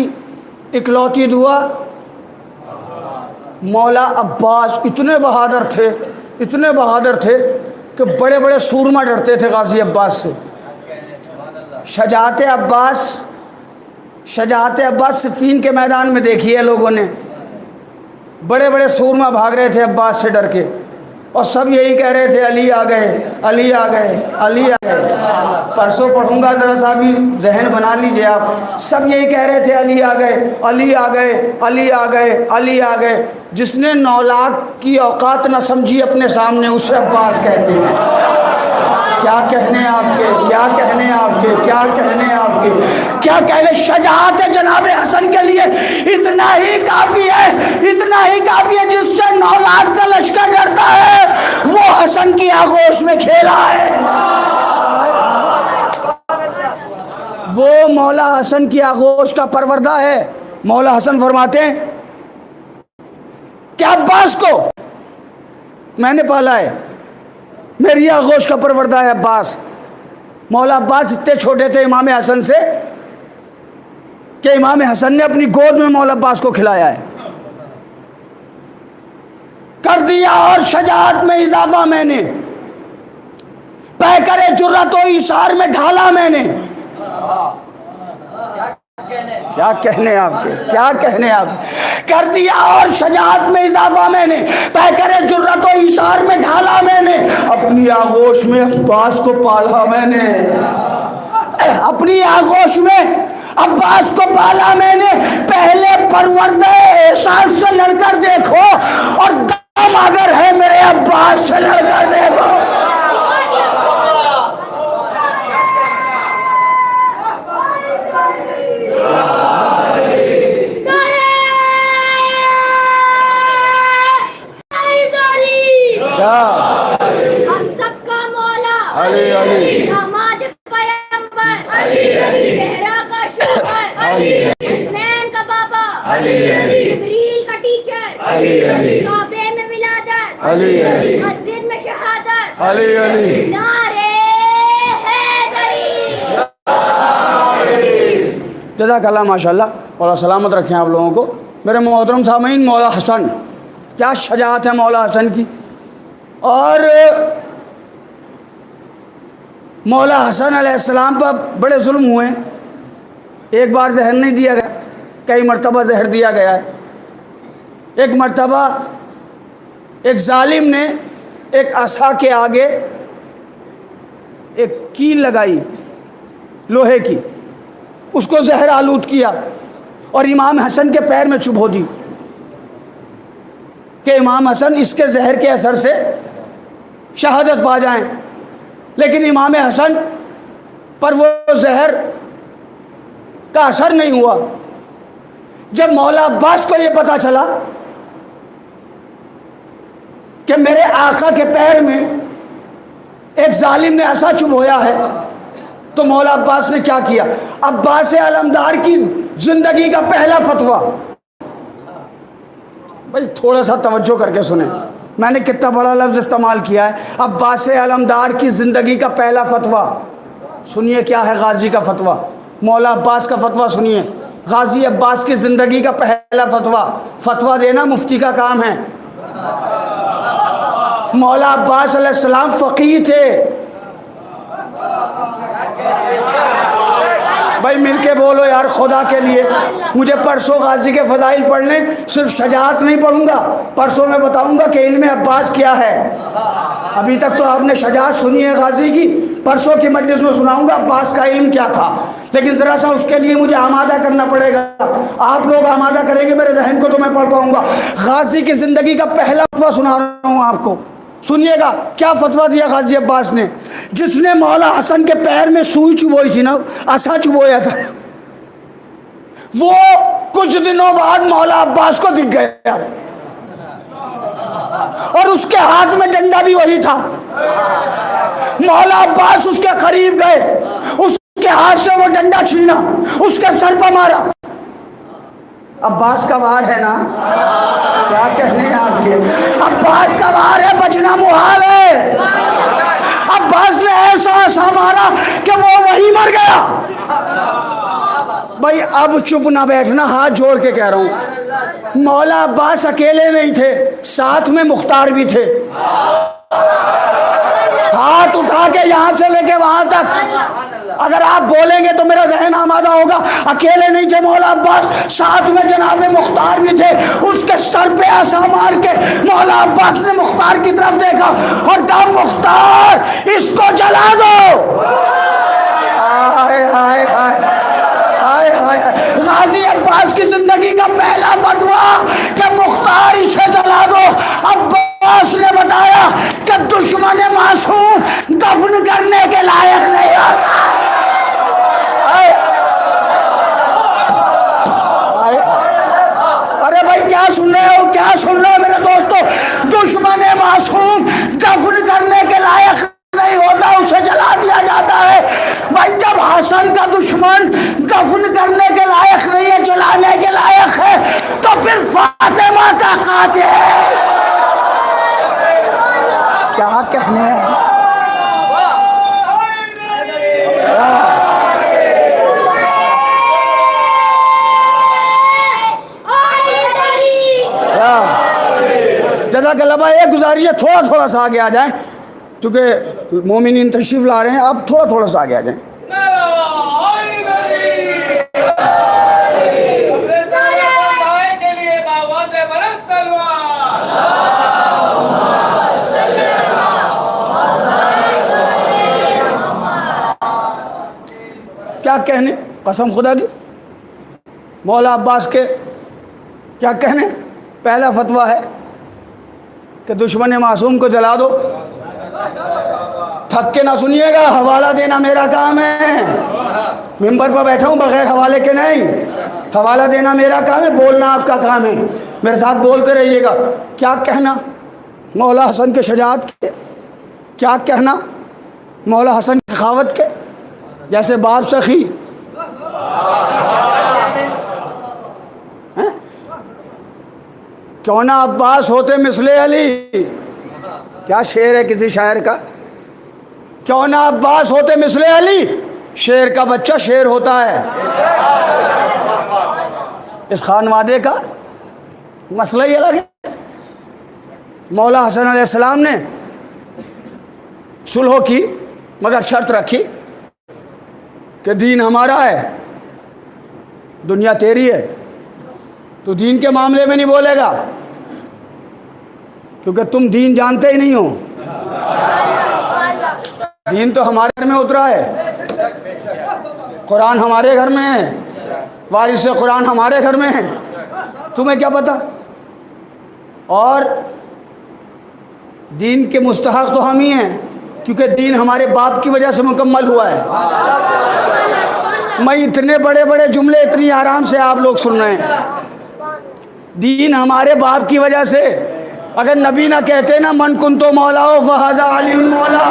इकलौती दुआ मौला अब्बास। इतने बहादुर थे, इतने बहादुर थे कि बड़े बड़े सूरमा डरते थे गाजी अब्बास से। शजाअत अब्बास, शजाअत अब्बास सिफ़ीन के मैदान में देखी है लोगों ने, बड़े बड़े सूरमा भाग रहे थे अब्बास से डर के, और सब यही कह रहे थे अली आ गए, अली आ गए, अली आ गए। परसों पढ़ूंगा, ज़रा सा भी जहन बना लीजिए आप। सब यही कह रहे थे अली आ गए, अली आ गए, अली आ गए, अली आ गए। जिसने 9 लाख की औकात न समझी अपने सामने, उसे अब्बास कहते हैं। क्या कहने आपके, क्या कहने आपके, क्या कहने आपके, क्या कहने। शजाअत जनाब हसन के लिए इतना ही काफ़ी है, इतना ही काफ़ी है। जिससे 9 लाख का लश्कर डरता है, वो हसन की आगोश में खेला है। वो मौला हसन की आगोश का परवरदा है। मौला हसन फरमाते हैं कि अब्बास को मैंने पाला है, मेरी आगोश का परवरदा है अब्बास। मौला अब्बास इतने छोटे थे इमाम हसन से कि इमाम हसन ने अपनी गोद में मौला अब्बास को खिलाया है। कर दिया और शजाअत में इजाफा मैंने, पैकरे जुर्रत व इशार में ढाला मैंने। क्या कहने आपके, क्या कहने आपके। कर दिया और शजाअत में इजाफा मैंने, पैकरे जुर्रत व इशार में ढाला मैंने। अपनी आगोश में अब्बास को पाला मैंने, अपनी आगोश में अब्बास को पाला मैंने। पहले परवरदे एहसास से लड़कर देखो, और दम अगर है मेरे अब्बास से लड़कर देखो। हम सबका मौला अली अली, दामाद पैगंबर ज़हरा का शोहर, हसनैन का बाबा, जिब्रील का टीचर, काबे में विलादत, मस्जिद में शहादत, नारे हैदरी। जज़ाकल्लाह माशाअल्लाह। और सलामत रखें आप लोगों को। मेरे मोहतरम सामीन, मौला हसन, क्या शजाअत है मौला हसन की। और मौला हसन अलैहिस्सलाम पर बड़े जुल्म हुए। एक बार जहर नहीं दिया गया, कई मरतबा जहर दिया गया है। एक मरतबा एक जालिम ने एक असा के आगे एक कील लगाई लोहे की, उसको जहर आलूद किया और इमाम हसन के पैर में चुभो दी कि इमाम हसन इसके जहर के असर से शहादत पा जाएं। लेकिन इमाम हसन पर वो जहर का असर नहीं हुआ। जब मौला अब्बास को ये पता चला कि मेरे आका के पैर में एक जालिम ने ऐसा चुभोया है, तो मौला अब्बास ने क्या किया। अब्बास अलमदार की ज़िंदगी का पहला फतवा, भाई थोड़ा सा तवज्जो करके सुने, मैंने कितना बड़ा लफ्ज़ इस्तेमाल किया है। अब्बास अलमदार की ज़िंदगी का पहला फतवा सुनिए, क्या है गाजी का फतवा। मौला अब्बास का फतवा सुनिए। गाजी अब्बास की ज़िंदगी का पहला फतवा, फतवा देना मुफ्ती का काम है। मौला अब्बास अलैहिस्सलाम फ़क़ीह थे। भाई मिलके बोलो यार खुदा के लिए। मुझे परसों गाजी के फजाइल पढ़ने, सिर्फ शजात नहीं पढ़ूंगा, परसों मैं बताऊंगा कि इल्म अब्बास क्या है। अभी तक तो आपने शजात सुनी है गाजी की, परसों की मजलिस में सुनाऊंगा अब्बास का इल्म क्या था। लेकिन ज़रा सा उसके लिए मुझे आमादा करना पड़ेगा। आप लोग आमादा करेंगे मेरे जहन को तो मैं पढ़ पाऊंगा। गाजी की ज़िंदगी का पहला फतवा सुना रहा हूँ आपको, सुनिएगा क्या फतवा दिया गाजी अब्बास ने। जिसने मौला हसन के पैर में सुई चुबोई थी ना, आसा चुबोया था, वो कुछ दिनों बाद मौला अब्बास को दिख गया और उसके हाथ में डंडा भी वही था। मौला अब्बास उसके करीब गए, उसके हाथ से वो डंडा छीना, उसके सर पर मारा। अब्बास का वार है ना, क्या कहने हैं आपके। अब्बास का वार है, बचना मुहाल है। अब्बास ने ऐसा मारा कि वो वही मर गया। भाई अब चुप ना बैठना, हाथ जोड़ के कह रहा हूं। मौला अब्बास अकेले नहीं थे, साथ में मुख्तार भी थे। हाथ उठा के यहां से लेके वहां तक अगर आप बोलेंगे तो मेरा जहन आमादा होगा। अकेले नहीं थे मौला अब्बास, साथ में जनाब मुख्तार भी थे। उसके सर पे ऐसा मार के मौला अब्बास ने मुख्तार की तरफ देखा और कहा, मुख्तार इसको जला दो। हाय हाय हाय हाय हाय। गाजी अब्बास की जिंदगी का पहला फतवा कि मुख्तार इसे जला दो। अब्बास ने बताया कि दुश्मन मासूम दफन करने के लायक नहीं होता। अरे भाई क्या सुन रहे हो, क्या सुन रहे हो मेरे दोस्तों। दुश्मन मासूम दफन करने के लायक नहीं होता, उसे जला दिया जाता है। भाई जब हसन का दुश्मन दफन करने के लायक नहीं है, जलाने के लायक है, तो फिर फातिमा का कातिल क्या कहने हैं। जज़ाकल्लाह भाई, एक गुजारिश है थोड़ा थोड़ा सा आगे आ जाए, क्योंकि मोमिनीन तशरीफ ला रहे हैं। आप थोड़ा थोड़ा सा आगे आ जाएं। क्या कहने, कसम खुदा की, मौला अब्बास के क्या कहने। पहला फतवा है कि दुश्मन मासूम को जला दो। थक के ना सुनिएगा, हवाला देना मेरा काम है। मिंबर पर बैठा हूँ बगैर हवाले के नहीं, हवाला देना मेरा काम है, बोलना आपका काम है। मेरे साथ बोलते रहिएगा। क्या कहना मौला हसन के शजात के, क्या कहना मौला हसन की खावत के, जैसे बाप सखी क्यों ना अब्बास होते मिसले अली। क्या शेर है किसी शायर का, क्यों ना अब्बास होते मिसले अली। शेर का बच्चा शेर होता है। इस खानवादे का मसला ही अलग है। मौला हसन अलैहिस्सलाम ने सुलह की, मगर शर्त रखी कि दीन हमारा है, दुनिया तेरी है। तो दीन के मामले में नहीं बोलेगा, क्योंकि तुम दीन जानते ही नहीं हो। दीन तो हमारे घर में उतरा है, कुरान हमारे घर में है, वारिस कुरान हमारे घर में है, तुम्हें क्या पता। और दीन के मुस्तहक तो हम ही हैं, क्योंकि दीन हमारे बाप की वजह से मुकम्मल हुआ है। मैं इतने बड़े बड़े जुमले इतनी आराम से आप लोग सुन रहे हैं। दीन हमारे बाप की वजह से। अगर नबी ना कहते ना मन कुन तो मौला हो फहाजा अली मौला,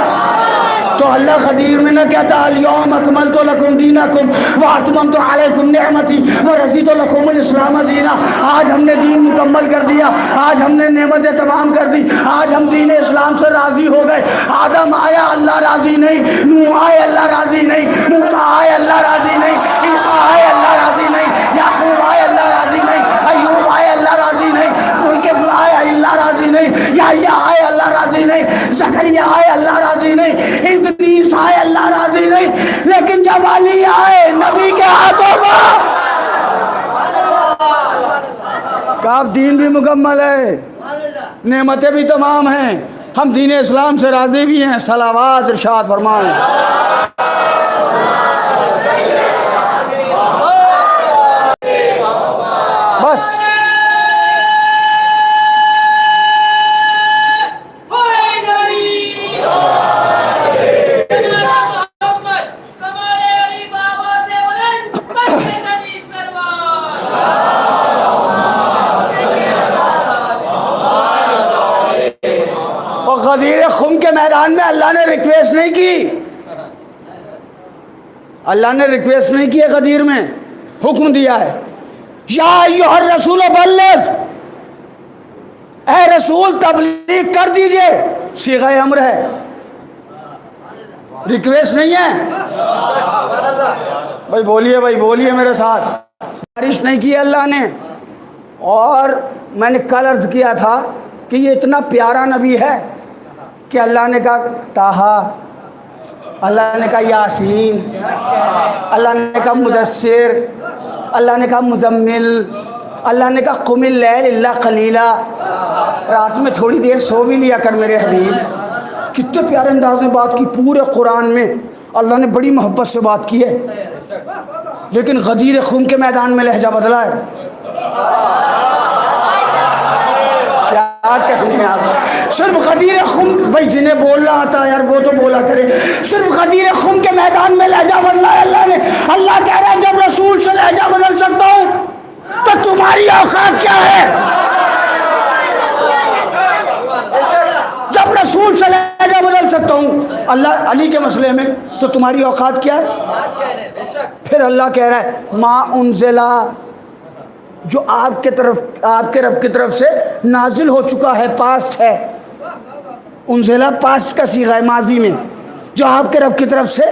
तो अल्लाह खदीर में ना कहता अल-यौम अकमलतु लकुम दीनकुम व अतममतु अलैकुम निअमती व रज़ीतु लकुमुल इस्लाम दीना। आज हमने दीन मुकम्मल कर दिया, आज हमने नेमतें तमाम कर दी, आज हम दीन इस्लाम से राज़ी हो गए। आदम आया अल्लाह राज़ी नहीं, नूह आए अल्लाह राज़ी नहीं, मूसा आए अल्लाह राज़ी नहीं, ईसा आए अल्लाह राज़ी नहीं, याकूब आए अल्लाह राज़ी नहीं, अय्यूब आए अल्लाह राज़ी नहीं, जुल्किफ्ल आए अल्लाह राज़ी नहीं, याह्या आए अल्लाह राज़ी नहीं, ज़करिया आए अल्लाह राज़ी नहीं, इद्रीस आए अल्लाह राज़ी नहीं। लेकिन जब वाली आए नबी के हाथों का। काफ दीन भी मुकम्मल है, नेमतें भी तमाम हैं, हम दीन इस्लाम से राज़ी भी हैं। सलावात इरशाद फरमाएं। बस गदीर खुम के मैदान में अल्लाह ने रिक्वेस्ट नहीं की, अल्लाह ने रिक्वेस्ट नहीं की है, गदीर में हुक्म दिया है, या अय्युहर रसूल बल्लिग, ए रसूल तबलीग कर दीजिए। सीगा अम्र है, रिक्वेस्ट नहीं है। भाई बोलिए, भाई बोलिए मेरे साथ। बारिश नहीं की अल्लाह ने। और मैंने कल अर्ज किया था कि ये इतना प्यारा नबी है कि अल्लाह ने कहा ताहा, अल्लाह ने कहा यासीन, अल्लाह ने कहा मुदस्सिर, अल्लाह ने कहा मुजम्मिल, अल्लाह ने कहा कुमिल लैल इल्ला कलीला, रात में थोड़ी देर सो भी लिया कर मेरे हबीब। कितने प्यारे अंदाज में बात की। पूरे कुरान में अल्लाह ने बड़ी मोहब्बत से बात की है, लेकिन गदीर खुम के मैदान में लहजा बदला है। क्या कहने आप। सिर्फ गदीर खुम, भाई जिन्हें बोलना आता है यार वो तो बोला करे। सिर्फ गदीर खुम के मैदान में लहजा बदला है अल्लाह ने। अल्लाह कह रहा है जब रसूल से लहजा बदल सकता हूँ तो तुम्हारी औकात क्या है। जब रसूल से लहजा बदल सकता हूँ अल्लाह अली के मसले में, तो तुम्हारी औकात क्या है। फिर अल्लाह कह रहा है मा उनज़िला, जो आपके तरफ, आपके रब की तरफ से नाजिल हो चुका है, पास्ट है। उनज़िला पास्ट का सीगा है माजी में, जो आपके रब की तरफ से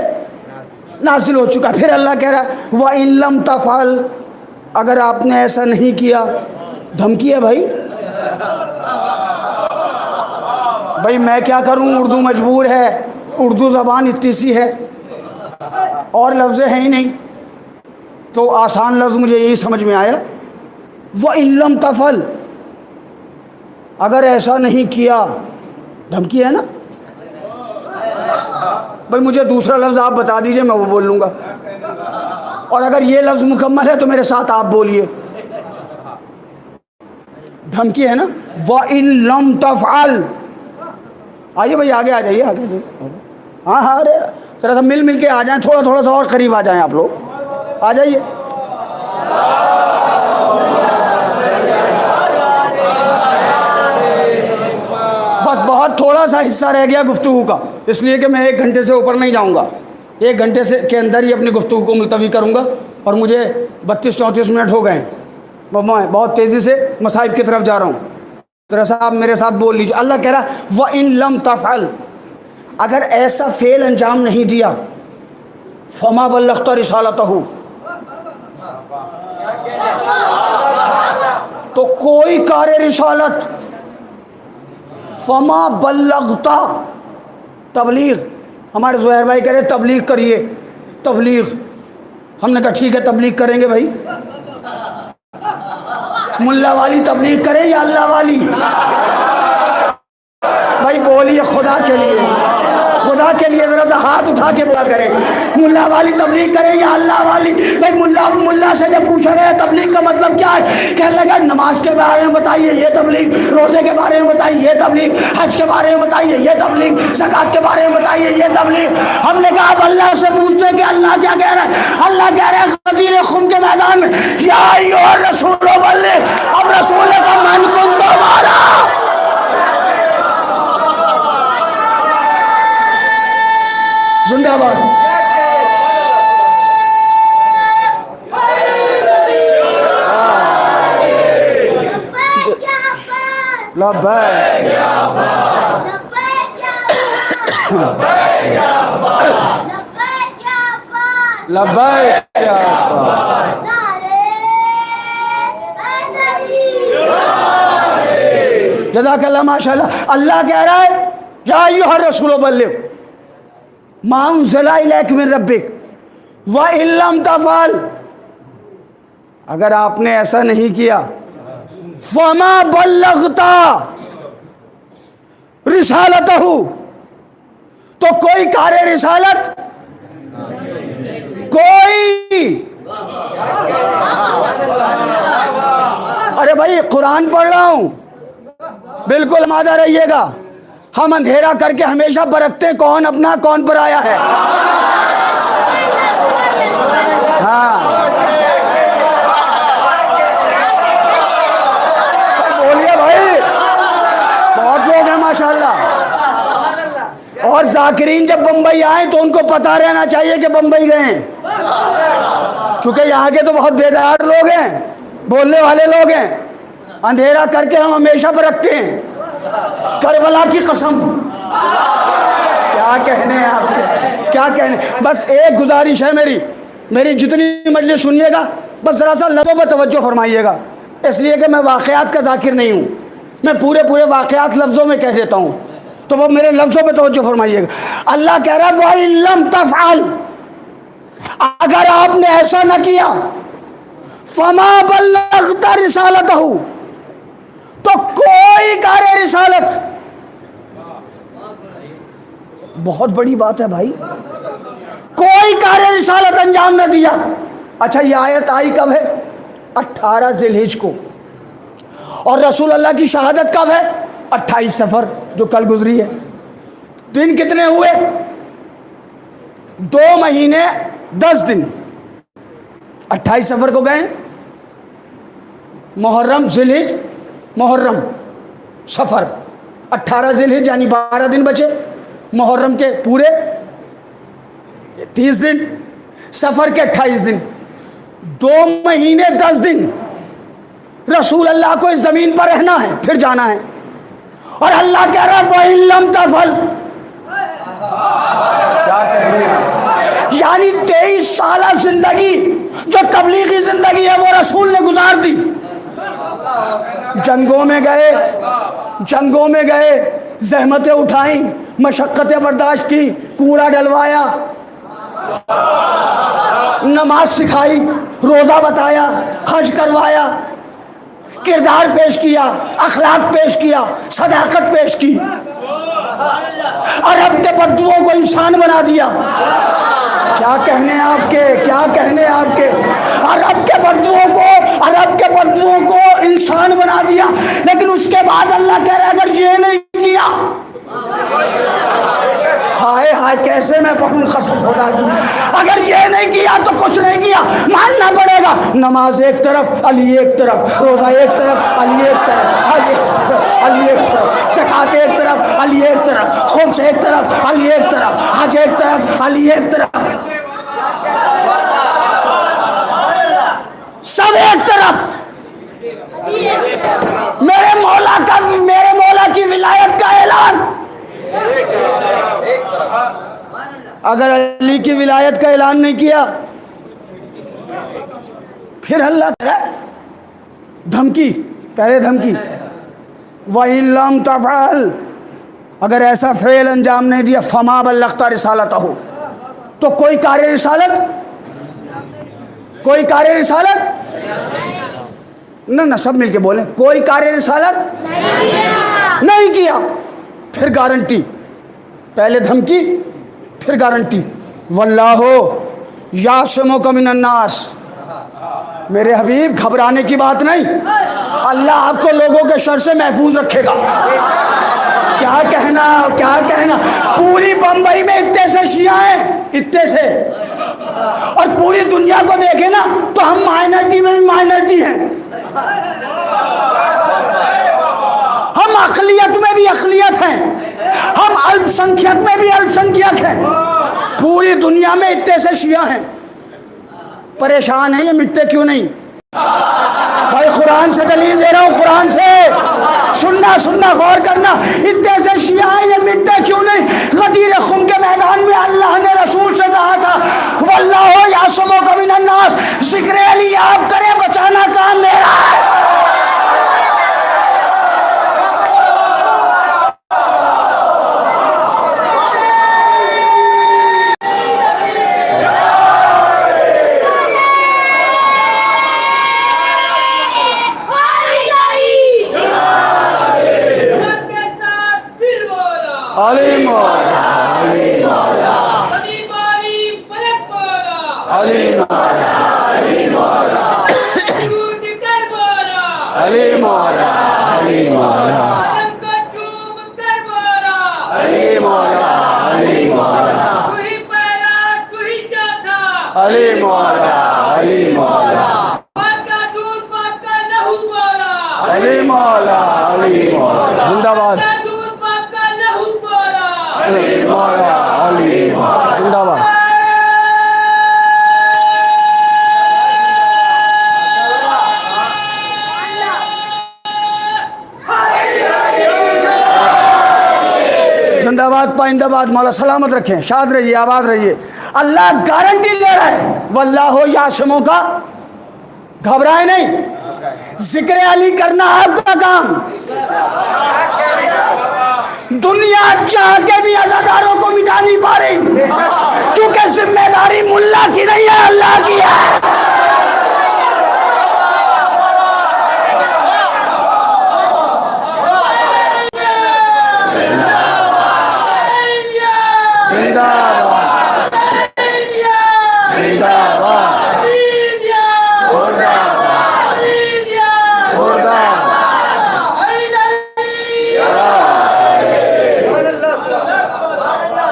नाजिल हो चुका है। फिर अल्लाह कह रहा है व इन लम तफ़अल, अगर आपने ऐसा नहीं किया। धमकी है भाई। भाई मैं क्या करूं, उर्दू मजबूर है, उर्दू ज़बान इतनी सी है और लफ्ज़ हैं ही नहीं, तो आसान लफ्ज़ मुझे यही समझ में आया व इन लम तफ़अल, अगर ऐसा नहीं किया। धमकी है ना भाई। मुझे दूसरा लफ्ज़ आप बता दीजिए, मैं वो बोल लूँगा। और अगर ये लफ्ज़ मुकम्मल है तो मेरे साथ आप बोलिए। धमकी है ना व इन लम तफ़अल। आइए भाई आगे आ जाइए, आगे आ जाइए। हाँ हाँ, अरे जरा सा मिल मिल के आ जाएं, थोड़ा थोड़ा सा और करीब आ जाएं आप लोग, आ जाइए। बस बहुत थोड़ा सा हिस्सा रह गया गुफ्तगू का, इसलिए कि मैं 1 घंटे से ऊपर नहीं जाऊंगा। 1 घंटे से के अंदर ही अपनी गुफ्तगू को मुलतवी करूंगा, और मुझे 32-34 मिनट हो गए। मैं बहुत तेज़ी से मसाइब की तरफ जा रहा हूँ। तो साहब मेरे साथ बोल लीजिए। अल्लाह कह रहा व इन लम तफ़अल, अगर ऐसा फेल अंजाम नहीं दिया, फमा बल्लग़्ता रिसालतहू, तो कोई कार रिसालत, फमा बल्लग़्ता, तबलीग। हमारे ज़ुहैर भाई कह रहे तबलीग करिए, तबलीग। हमने कहा ठीक है तबलीग करेंगे भाई। मुल्ला वाली तबलीग करें या अल्लाह वाली। भाई बोलिए खुदा के लिए, खुदा के लिए ज़रा सा हाथ उठा के बोला करें। मुल्ला वाली तबलीग करें या अल्लाह वाली। भाई मुल्ला से जब पूछा गया तबलीग का मतलब क्या है, कहने लगा नमाज के बारे में बताइए ये तबलीग, रोज़े के बारे में बताइए ये तबलीग, हज के बारे में बताइए ये तबलीग, ज़कात के बारे में बताइए ये तबलीग। हमने कहा अब अल्लाह से पूछते कि अल्लाह क्या कह रहा है। अल्लाह कह रहा है गदीर खुम के मैदान में या अय्युहर रसूल बल्लिग, अब रसूल ने कहा मन कुंतु माला। जिंदाबाद। लब्बैक लब्बैक जज़ाकल्लाह माशाअल्लाह। अल्लाह कह रहा है या अय्युहर रसूल बल्लिग मा उनज़िला इलैका मिन रब्बिक, व इल्लम तफल, अगर आपने ऐसा नहीं किया, फमा बल्लगता रिसालतहु, तो कोई कार्य रिसालत कोई। अरे भाई कुरान पढ़ रहा हूं, बिल्कुल मादा रहिएगा। हम अंधेरा करके हमेशा बरतते कौन अपना कौन पर आया है। हाँ बोलिए भाई, बहुत लोग हैं माशाल्लाह। और जाकिरीन जब बंबई आए तो उनको पता रहना चाहिए कि बंबई गए हैं, क्योंकि यहाँ के तो बहुत बेदार लोग हैं, बोलने वाले लोग हैं। अंधेरा करके हम हमेशा पर रखते हैं, करबला की कसम। क्या कहने हैं आपके, क्या कहने। बस एक गुजारिश है मेरी जितनी मजलिस सुनिएगा, बस ज़रा सा लफ्ज़ों पर तवज्जो फरमाइएगा, इसलिए कि मैं वाक़यात का ज़ाकिर नहीं हूँ। मैं पूरे वाक़यात लफ्ज़ों में कह देता हूँ, तो वो मेरे लफ्ज़ों पे तवज्जो फरमाइएगा। अल्लाह कह रहा है व इन लम तफ़अल, अगर आपने ऐसा न किया, फमा बल्लगता रिसालतहु, तो कोई कार्य रिसालत, बहुत बड़ी बात है भाई, कोई कार्य रिसालत अंजाम न दिया। अच्छा ये आयत आई कब है? 18 ज़िलहिज को। और रसूल अल्लाह की शहादत कब है? 28 सफ़र, जो कल गुजरी है। दिन कितने हुए? 2 महीने 10 दिन। 28 सफ़र को गए, मुहर्रम ज़िलहिज मुहर्रम सफ़र, 18 ज़िलहिज यानी 12 दिन बचे, मुहर्रम के पूरे 30 दिन, सफ़र के 28 दिन, 2 महीने 10 दिन रसूल अल्लाह को इस ज़मीन पर रहना है, फिर जाना है। और अल्लाह कह रहा है वही लम तफल, यानी 23 साल जिंदगी जो तबलीगी जिंदगी है वो रसूल ने गुजार दी। जंगों में गए, जहमतें उठाई, मशक्क़तें बर्दाश्त की, कूड़ा डलवाया, नमाज सिखाई, रोज़ा बताया, हज करवाया, किरदार पेश किया, अखलाक पेश किया, सदाकत पेश की, अरब के बद्दुओं को इंसान बना दिया। क्या कहने आपके, क्या कहने आपके। अरब के बद्दुओं को इंसान बना दिया। लेकिन उसके बाद अल्लाह कह रहा है अगर ये नहीं किया, हाय हाय कैसे मैं पढ़ूं कसम खुदा की, अगर ये नहीं किया तो कुछ नहीं किया, मानना पड़ेगा। नमाज एक तरफ, अली एक तरफ, रोज़ा एक तरफ, अली एक तरफ, अली एक तरफ, ज़कात एक तरफ, अली एक तरफ, खुम्स एक तरफ, अली एक तरफ, हज एक तरफ, अली एक तरफ, सब एक तरफ। मेरे मौला की विलायत का ऐलान। अगर अली की विलायत का ऐलान नहीं किया, फिर अल्लाह कह रहा है धमकी, पहले धमकी, वइन लम तफ़अल, अगर ऐसा फ़ेल अंजाम नहीं दिया, फमा बल्लगता रिसालतहु, तो कोई कार्य रिसालत ना सब मिलके बोले, कोई कार्य रिसालत नहीं किया। फिर गारंटी, पहले धमकी फिर गारंटी, वल्लाहु यासिमुका मिनन्नास। मेरे हबीब घबराने की बात नहीं, अल्लाह आपको लोगों के शर से महफूज रखेगा। क्या कहना। पूरी बंबई में इतने से शिया हैं, इतने से, और पूरी दुनिया को देखे ना तो हम माइनॉरिटी में भी माइनॉरिटी हैं, हम अक़लियत में भी अक़लियत हैं, हम अल्पसंख्यक में भी अल्पसंख्यक हैं। पूरी दुनिया में इतने से शिया हैं, परेशान हैं, ये मिटते क्यों नहीं? भाई कुरान से दलील दे रहा हूँ, कुरान से सुनना गौर करना, इतने से शिया हैं, ये मिटते क्यों नहीं? गदीर खुम के मैदान में अल्लाह ने रसूल से कहा था वल्लाहु यासिमुका मिनन्नास, जिक्र अली आप करें, बचाना काम मेरा है। अली मौला, झूठ कर बोला, अली मौला, अली मौला, आदम को चूम कर बोला, अली मौला, अली मौला, तू ही पहला तू ही चौथा, अली मौला, अली मौला, पाक का दूध पाक का लहू बोला, अली मौला, अली मौला, जिंदाबाद, का दूध पाक का लहू बोला, अली मौला, अली मौला, जिंदाबाद। जिंदाबाद पाइंदाबाद, मौला सलामत रखें, शाद रहिए, आबाद रहिए। अल्लाह गारंटी ले रहा है, वल्लाहो यासिमों का, घबराए नहीं। जिक्र अली करना आपका काम। दुनिया चाह के भी अज़ादारों को मिटा नहीं पा रही, क्योंकि जिम्मेदारी मुल्ला की नहीं है, अल्लाह की है।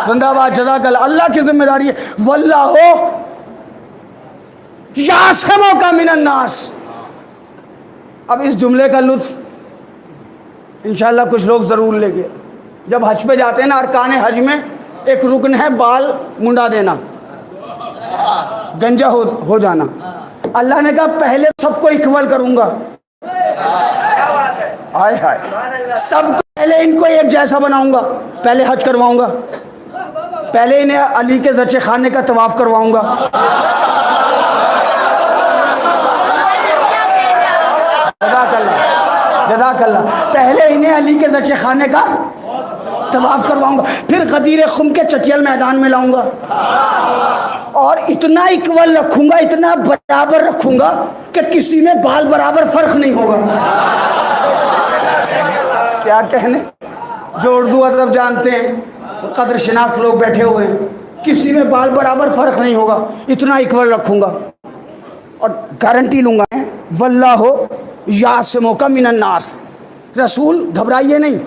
जिंदाबाद, जज़ाकल्लाह। अल्लाह की जिम्मेदारी है, वल्लाहो यासिमों का मिनन्नास। अब इस जुमले का लुत्फ इंशाअल्लाह कुछ लोग ज़रूर लेंगे। जब हज पे जाते हैं ना, अरकान हज में एक रुकन है बाल मुंडा देना, गंजा हो जाना। अल्लाह ने कहा पहले सबको इक्वल करूंगा, हाय हाय, सबको पहले इनको एक जैसा बनाऊंगा, पहले हज करवाऊंगा, पहले इन्हें अली के ज़च्चे खाने का तवाफ़ करवाऊंगा। जज़ाकल्लाह, पहले इन्हें अली के ज़च्चे खाने का तवाफ़ करवाऊंगा, फिर गदीर खुम के चटियल मैदान में लाऊंगा और इतना इक्वल रखूंगा, इतना बराबर रखूंगा कि किसी में बाल बराबर फ़र्क नहीं होगा। क्या कहने, जो उर्दू अदब जानते हैं, कदर शनास लोग बैठे हुए हैं, किसी में बाल बराबर फ़र्क नहीं होगा, इतना इक्वल रखूंगा और गारंटी लूँगा, वल्लाहो यासिमों का मिनन्नास। रसूल घबराइए नहीं।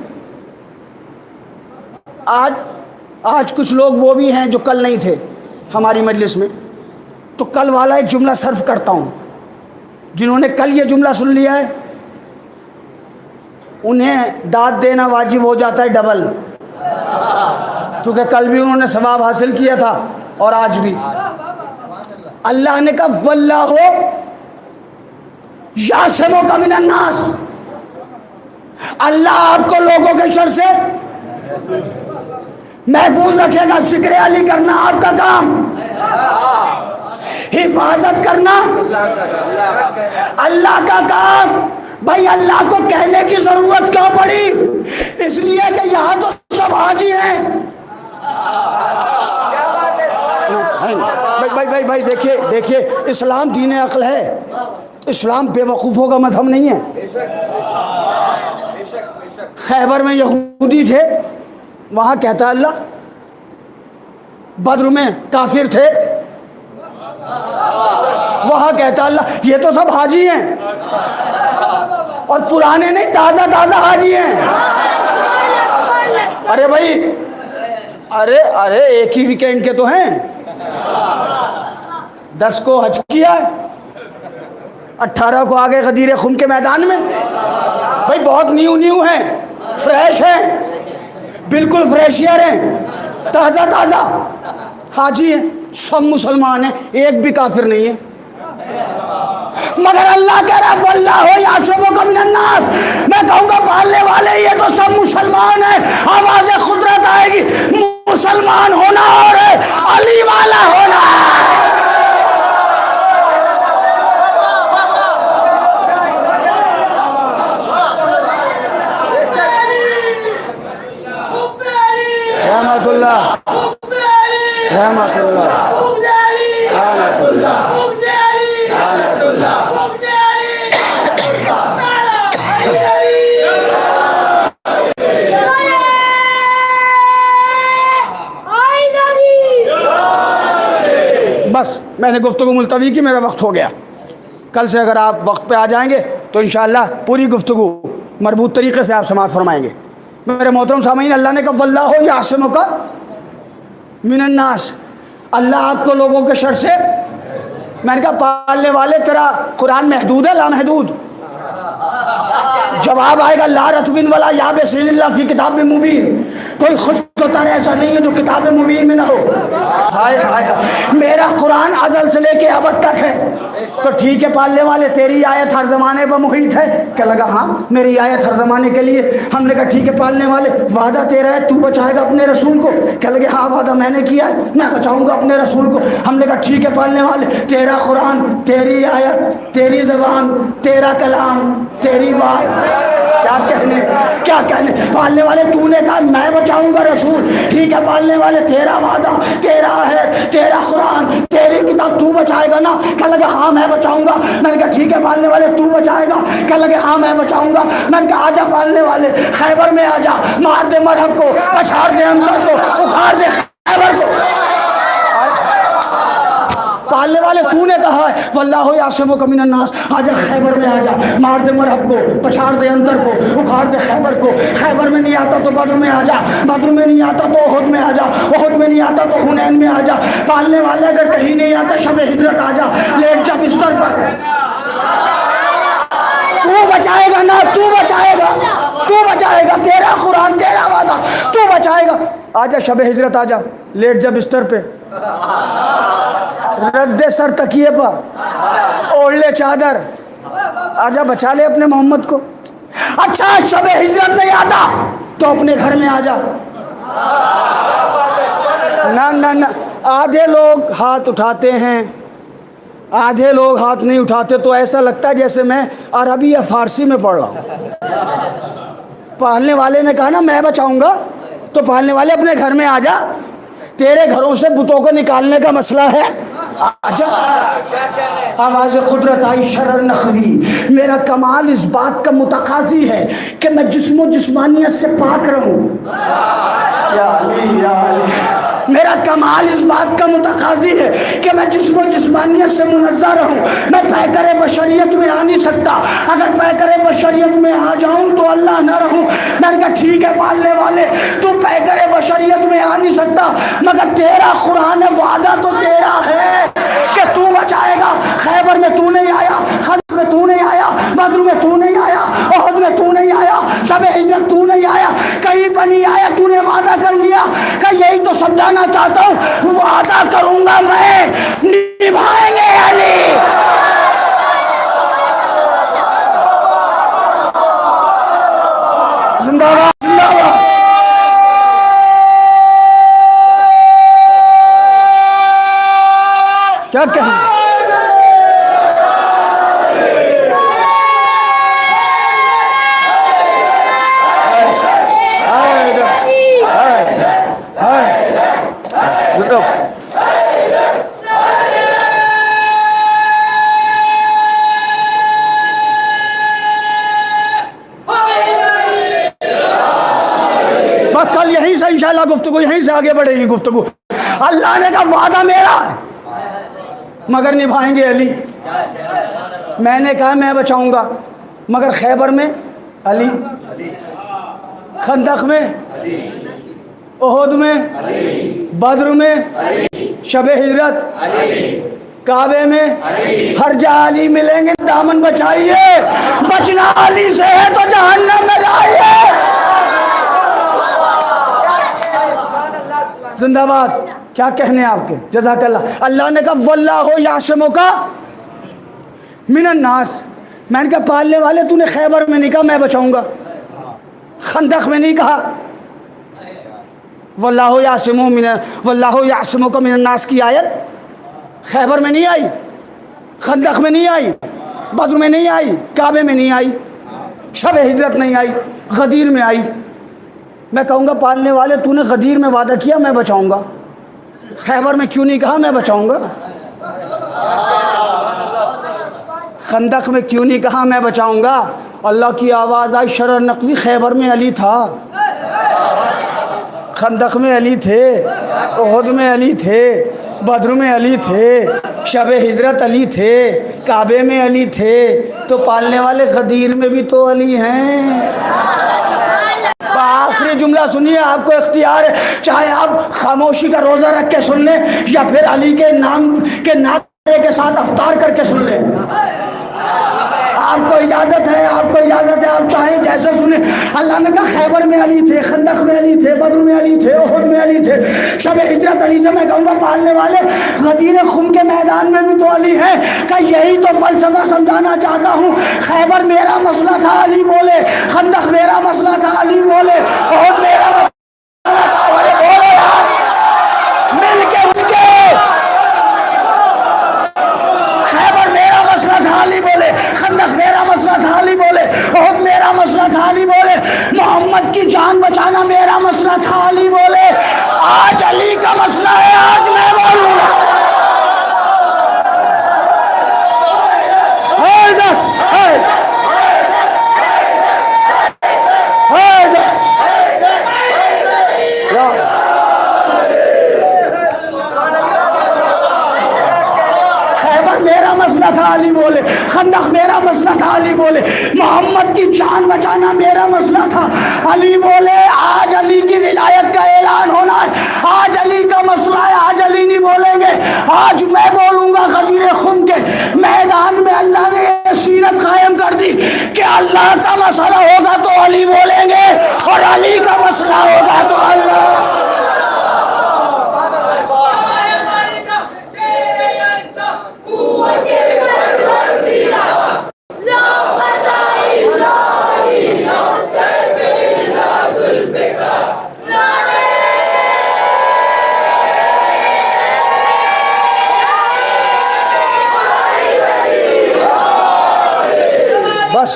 आज कुछ लोग वो भी हैं जो कल नहीं थे हमारी मजलिस में, तो कल वाला एक जुमला सर्व करता हूँ। जिन्होंने कल ये जुमला सुन लिया है उन्हें दाद देना वाजिब हो जाता है डबल, क्योंकि कल भी उन्होंने सवाब हासिल किया था और आज भी। अल्लाह ने कहा वल्लाहो यासिमों का मिनन्नास। अल्लाह आपको लोगों के शर से महफूज रखेगा। जिक्र अली करना आपका काम, हिफाजत करना अल्लाह का काम। भाई अल्लाह को कहने की जरूरत क्यों पड़ी? इसलिए कि यहाँ तो सब हाजी हैं। भाई देखिए, इस्लाम दीन अक्ल है, इस्लाम बेवकूफ़ों का मजहब नहीं है। खैबर में यहूदी थे, वहाँ कहता अल्लाह, बद्र में काफिर थे, वहाँ कहता अल्लाह। ये तो सब हाजी हैं और पुराने नहीं, ताज़ा ताज़ा हाजी हैं। अरे भाई, अरे एक ही वीकेंड के तो हैं। 10 को हज किया, 18 को आ गए गदीर खुम के मैदान में। भाई बहुत न्यू हैं, फ्रेश हैं, बिल्कुल फ्रेशियर हैं, ताज़ा ताज़ा हाजी हैं, सब मुसलमान हैं, एक भी काफिर नहीं है। मगर अल्लाह कह रहा है वल्लाहो यासिमों का मिनन्नास। मैं कहूँगा पालने वाले ये तो सब मुसलमान हैं। आवाज़ खुदरत आएगी, मुसलमान होना और अली वाला होना। रहमतुल्लाह, रहमतुल्लाह, रहमतुल्लाह, बस मैंने गुफ्तगू मुलतवी की, मेरा वक्त हो गया। कल से अगर आप वक्त पे आ जाएंगे तो इंशाअल्लाह पूरी गुफ्तगू मरबूत तरीके से आप समाअत फरमाएंगे। मेरे मोहतरम सामीन, अल्लाह ने कहा वल्लाहु यासिमुका मिनन्नास, अल्लाह आपको लोगों के शर से, मैंने कहा पालने वाले तेरा कुरान महदूद है ला महदूद? जवाब आएगा ला रतबिन वला याबिसिन इल्ला फी किताब में मुबीन, कोई खुश्क होता ऐसा नहीं है जो किताब में मुबीन में ना हो। हाय हाय, मेरा कुरान अज़ल से लेके अब तक है। तो ठीक है पालने वाले, तेरी आयत हर ज़माने पर मुहीत है? क्या लगा हाँ मेरी आयत हर ज़माने के लिए। हमने कहा ठीक है पालने वाले, वादा तेरा है तू बचाएगा अपने रसूल को? क्या लगे हाँ वादा मैंने किया है, मैं बचाऊंगा अपने रसूल को। हमने कहा ठीक है पालने वाले, तेरा कुरान, तेरी आयत, तेरी ज़बान, तेरा कलाम, तेरी बात, क्या कहने पालने वाले, तूने कहा मैं बचाऊंगा रसूल, ठीक है पालने वाले तेरा वादा, तेरा है, तेरा कुरान, तेरी किताब, तू बचाएगा ना? क्या लगे हाँ मैं बचाऊंगा। मैंने कहा ठीक है पालने वाले तू बचाएगा? क्या लगे हाँ मैं बचाऊंगा। मैंने कहा आजा पालने वाले, खैबर में आजा, मार दे मरहब को, पछाड़ दे अंतर को, उखाड़ दे खैबर को। पालने वाले तूने कहा है वल्लाहु यासिमुका मिनन्नास, आजा खैबर में आजा, मार दे मरहब को, पछाड़ दे अंतर को, उखाड़ दे खैबर को। खैबर में नहीं आता तो बद्र में आजा, बद्र में नहीं आता तो ओहद में आजा, ओहद में नहीं आता तो हुनैन में आजा। पालने वाले अगर कहीं नहीं आता शब हिजरत आजा, लेट जा बिस्तर पर। तू बचाएगा ना, तू बचाएगा, तू बचाएगा, तेरा कुरान तेरा वादा, तू बचाएगा। आजा शब हिजरत आजा, लेट जा बिस्तर पे, रख दे सर तकिए पर, ओढ़ ले चादर, आजा बचा ले अपने मोहम्मद को। अच्छा शब हिजरत नहीं आता तो अपने घर में आजा। ना ना ना, आधे लोग हाथ उठाते हैं, आधे लोग हाथ नहीं उठाते, तो ऐसा लगता है जैसे मैं अरबी या फारसी में पढ़ रहा हूँ। पालने वाले ने कहा ना मैं बचाऊंगा, तो पालने वाले अपने घर में आजा, तेरे घरों से बुतों को निकालने का मसला है। अच्छा आवाज़ कुदरत आई शरर नखवी, मेरा कमाल इस बात का मुतकाजी है कि मैं जिस्मो जिस्मानियत से पाक रहूं। मेरा कमाल इस बात का मुतकाजी है कि मैं जिस्मो जिस्मानियत से मुनज़्ज़ह रहूं। मैं पैकर बशरियत में आ नहीं सकता, अगर पैकर बशरियत में आ जाऊं तो अल्लाह न रहूं। मैंने कहा ठीक है पालने वाले, तू पैकर बशरियत में आ नहीं सकता, मगर तेरा कुरान वादा तो तेरा है कि तू बचाएगा। खैबर में तू नहीं आया, खंदक में तू नहीं आया, बद्र में तू नहीं आया, ओहद में तू नहीं आया, शब हिजरत तू नहीं आया, कहीं पर नहीं आया। तूने वादा कर लिया कि यही तो समझाना चाहता हूँ, वादा करूंगा मैं, निभाएंगे अली। जिंदाबाद जिंदाबाद। क्या कहें बस कल यहीं से इंशाल्लाह गुफ्तगू, यहीं से आगे बढ़ेगी गुफ्तगू। अल्लाह ने कहा वादा मेरा है मगर निभाएंगे अली। मैंने कहा मैं बचाऊंगा, मगर खैबर में अली, खंदक में, ओहद में, बद्र में, शब हिजरत, काबे में, हर जगह अली मिलेंगे। दामन बचाइए, बचना अली से है तो जहन्नम में जाइए। जिंदाबाद। क्या कहने आपके, जज़ाकल्लाह। अल्लाह ने कहा वल्लाहु यासिमुका मिनन्नास। मैंने कहा पालने वाले तूने खैबर में नहीं कहा मैं बचाऊंगा, खंदक में नहीं कहा, वल्लाहु यासिमुका मिनन्नास की आयत खैबर में नहीं आई, खंदक में नहीं आई, बद्र में नहीं आई, काबे में नहीं आई, शब हिजरत नहीं आई, गदीर में आई। मैं कहूँगा पालने वाले तूने गदीर में वादा किया मैं बचाऊंगा, खैबर में क्यों नहीं कहा मैं बचाऊंगा, खंदक में क्यों नहीं कहा मैं बचाऊंगा। अल्लाह की आवाज़ आई शरर नकवी, खैबर में अली था, खंदक में अली थे, ओहद में अली थे, बद्र में अली थे, शब हिजरत अली थे, काबे में अली थे, तो पालने वाले गदीर में भी तो अली हैं। आखिरी जुमला सुनिए, आपको इख्तियार है, चाहे आप खामोशी का रोज़ा रख के सुन लें या फिर अली के नाम के नारे के साथ अफ्तार करके सुन लें। आपको इजाज़त है, आपको इजाज़त है, आप चाहें जैसे सुने। अल्लाह ने कहा खैबर में अली थे, खंदक में अली थे, बद्र में अली थे, उहुद में अली थे, शब हिजरत अली थे। मैं कहूँगा पालने वाले गदीर खुम के मैदान में भी तो अली है। का यही तो फलसफा समझाना चाहता हूँ। खैबर मेरा मसला था, अली बोले। खंदक मेरा मसला था, अली बोले। उहुद मेरा मसला था, अली बोले। मिल के उनके खैबर मेरा मसला था, अली बोले। खंदक मेरा मसला था, अली बोले। उहुद मेरा मसला था, अली बोले। मोहम्मद की जान बचाना मेरा मसला था, अली बोले। आज अली का मसला है, आज मैं बोलूंगा। खैबर मेरा मसला था, अली बोले। खंदक मेरा मसला था, अली बोले। मोहम्मद की जान बचाना मेरा मसला था, अली बोले। आज अली की विलायत का ऐलान होना है, आज अली का मसला है, आज अली नहीं बोलेंगे, आज मैं बोलूंगा। गदीर खुम के मैदान में अल्लाह ने ये सीरत कायम कर दी कि अल्लाह का मसला होगा तो अली बोलेंगे और अली का मसला होगा तो अल्लाह। बस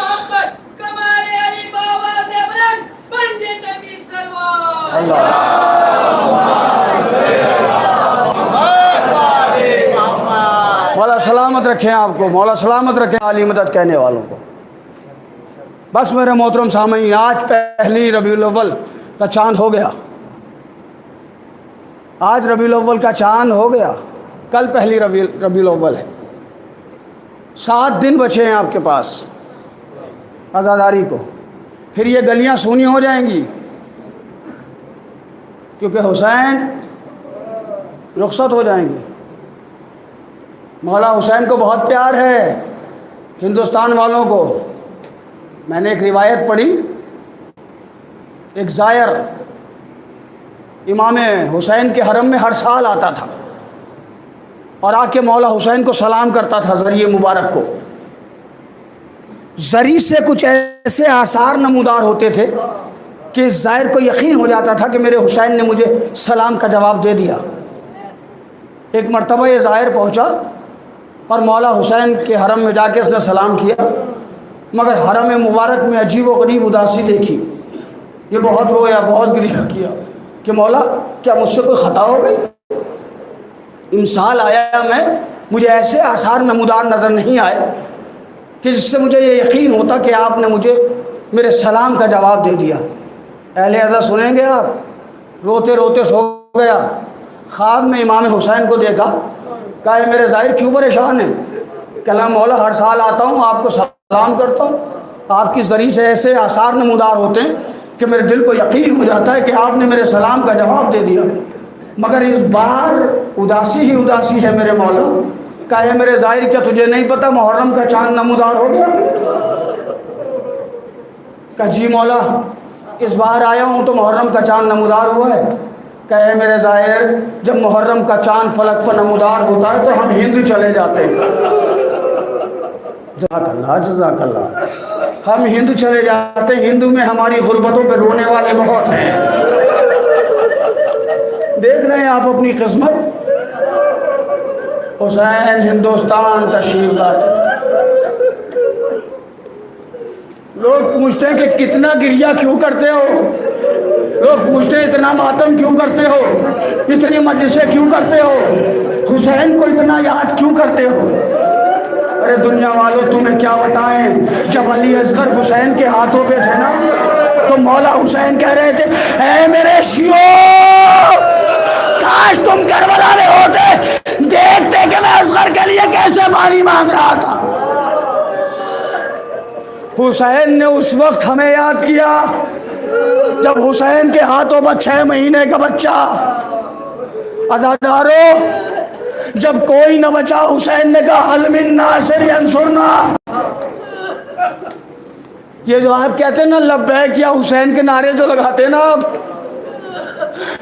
मौला सलामत रखें आपको, मौला सलामत रखें अली मदद कहने वालों को। बस मेरे मोहतरम सामईन, आज पहली रबीउल अव्वल का चांद हो गया। आज रबीउल अव्वल का चांद हो गया, कल पहली रबीउल अव्वल है। 7 दिन बचे हैं आपके पास आज़ादारी को, फिर ये गलियां सूनी हो जाएंगी, क्योंकि हुसैन रुखसत हो जाएंगे। मौला हुसैन को बहुत प्यार है हिंदुस्तान वालों को। मैंने एक रिवायत पढ़ी, एक ज़ायर इमाम हुसैन के हरम में हर साल आता था और आके मौला हुसैन को सलाम करता था ज़रिए मुबारक को। ज़री से कुछ ऐसे आसार नमूदार होते थे कि इस ज़ायर को यकीन हो जाता था कि मेरे हुसैन ने मुझे सलाम का जवाब दे दिया। एक मरतबा ये ज़ायर पहुँचा और मौला हुसैन के हरम में जाके उसने सलाम किया, मगर हरम मुबारक में अजीब व गरीब उदासी देखी। ये बहुत रोया, बहुत गिरिया किया कि मौला क्या मुझसे कोई ख़ता हो गई? इंसान आया मैं, मुझे ऐसे आसार नमूदार नज़र नहीं आए कि जिससे मुझे ये यकीन होता कि आपने मुझे मेरे सलाम का जवाब दे दिया। अहले हज़रत सुनेंगे आप, रोते रोते सो गया। ख्वाब में इमाम हुसैन को देखा, कहा मेरे ज़ाहिर क्यों परेशान है? कहला मौला हर साल आता हूँ, आपको सलाम करता हूँ, आपकी ज़री से ऐसे आसार नमूदार होते हैं कि मेरे दिल को यकीन हो जाता है कि आपने मेरे सलाम का जवाब दे दिया, मगर इस बार उदासी ही उदासी है मेरे मौला। कहा मेरे ज़ाहिर क्या तुझे नहीं पता मुहर्रम का चाँद नमूदार हो गया? कहा जी मौला इस बार आया हूँ तो मुहर्रम का चाँद नमूदार हुआ है। कहे मेरे ज़ाहिर जब मुहर्रम का चाँद फलक पर नमूदार होता है तो हम हिंद चले जाते हैं। जज़ाकल्लाह जज़ाकल्लाह, हम हिंद चले जाते हैं। हिंदू में हमारी गुर्बतों पे रोने वाले बहुत हैं। देख रहे हैं आप अपनी किस्मत। हुसैन हिंदुस्तान तशरीफ लाते। लोग पूछते हैं कि कितना गिरिया क्यों करते हो? लोग पूछते हैं इतना मातम क्यों करते हो, इतनी मजलिसें क्यों करते हो, हुसैन को इतना याद क्यों करते हो? अरे दुनिया वालों तुम्हें क्या बताएं, जब अली असगर हुसैन के हाथों पे थे ना तो मौला हुसैन कह रहे थे ऐ मेरे शियो काश तुम करबला में होते, देखते कि मैं असगर के लिए कैसे पानी मांग रहा था। हुसैन ने उस वक्त हमें याद किया जब हुसैन के हाथों पर 6 महीने का बच्चा। अज़ादारों, जब कोई न बचा, हुसैन ने कहा हल मिन नासिर यंसुरना। ये जो आप कहते हैं ना लब्बैक या हुसैन के नारे जो लगाते हैं ना आप,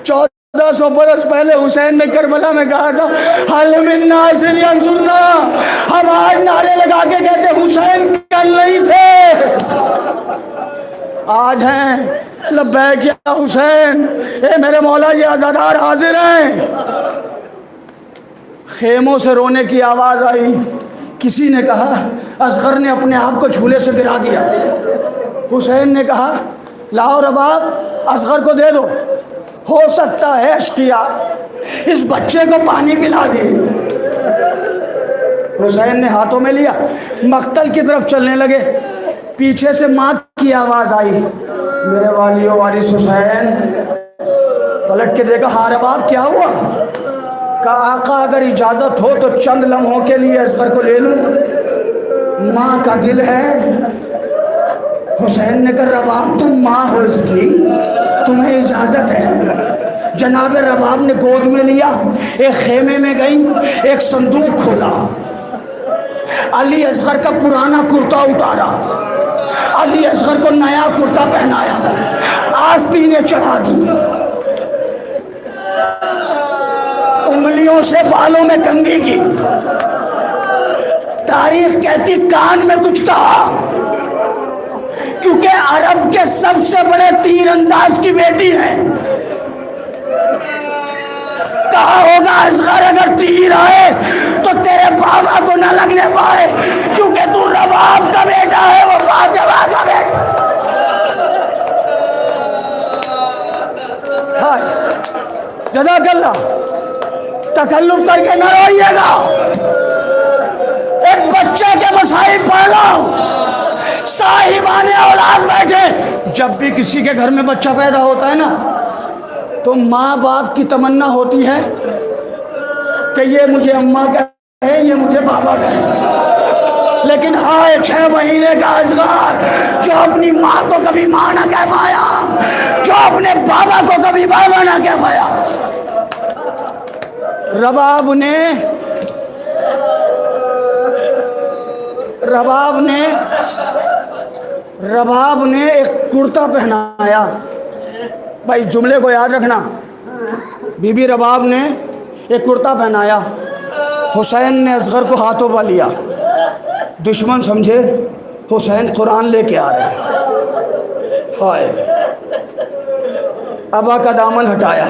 1400 बरस पहले हुसैन ने करबला में कहा था हल मिन नासिर यंसुरना। हम आज नारे लगा के कहते हुसैन कल नहीं थे, आज हैं। लब्बैक या हुसैन, ए मेरे मौला ये आज़ादार हाजिर हैं। खेमों से रोने की आवाज़ आई। किसी ने कहा असगर ने अपने आप को झूले से गिरा दिया। हुसैन ने कहा लाओ रबाब असगर को दे दो, हो सकता है अश्किया इस बच्चे को पानी पिला दे। हुसैन ने हाथों में लिया, मख्तल की तरफ चलने लगे। पीछे से माँ की आवाज़ आई, मेरे वालियो वारिस हुसैन। पलट के देखा, हाँ रबाब क्या हुआ? कहा आका अगर इजाज़त हो तो चंद लम्हों के लिए असगर को ले लूँ, माँ का दिल है। हुसैन ने कहा रबाब तुम माँ हो इसकी, तुम्हें इजाज़त है। जनाब रबाब ने गोद में लिया, एक खेमे में गई, एक संदूक खोला, अली असगर का पुराना कुर्ता उतारा, अली असगर को नया कुर्ता पहनाया, आस्तीनें चढ़ा दी, उंगलियों से बालों में कंघी की। तारीख कहती कान में कुछ कहा, क्योंकि अरब के सबसे बड़े तीरंदाज की बेटी है। कहा होगा असगर अगर तीर आए तो तेरे बाबा को न लगने पाए, क्योंकि तू रबाब का बेटा है, वो फातिमा का बेटा। हाँ जज़ाकल्लाह, तकल्लुफ करके न रोइएगा। एक बच्चे के मसाइब पढ़ लो, साहिबाने औलाद बैठे। जब भी किसी के घर में बच्चा पैदा होता है ना, तो माँ बाप की तमन्ना होती है कि ये मुझे अम्मा कहे, ये मुझे बाबा कहे। लेकिन हाय 6 महीने का असगर जो अपनी माँ को कभी माँ ना कह पाया, जो अपने बाबा को कभी बाबा ना कह पाया। रबाब ने एक कुर्ता पहनाया। भाई जुमले को याद रखना, बीबी रबाब ने एक कुर्ता पहनाया। हुसैन ने असगर को हाथों पर लिया। दुश्मन समझे हुसैन कुरान लेके आ रहे हैं। हाय अबा का दामन हटाया।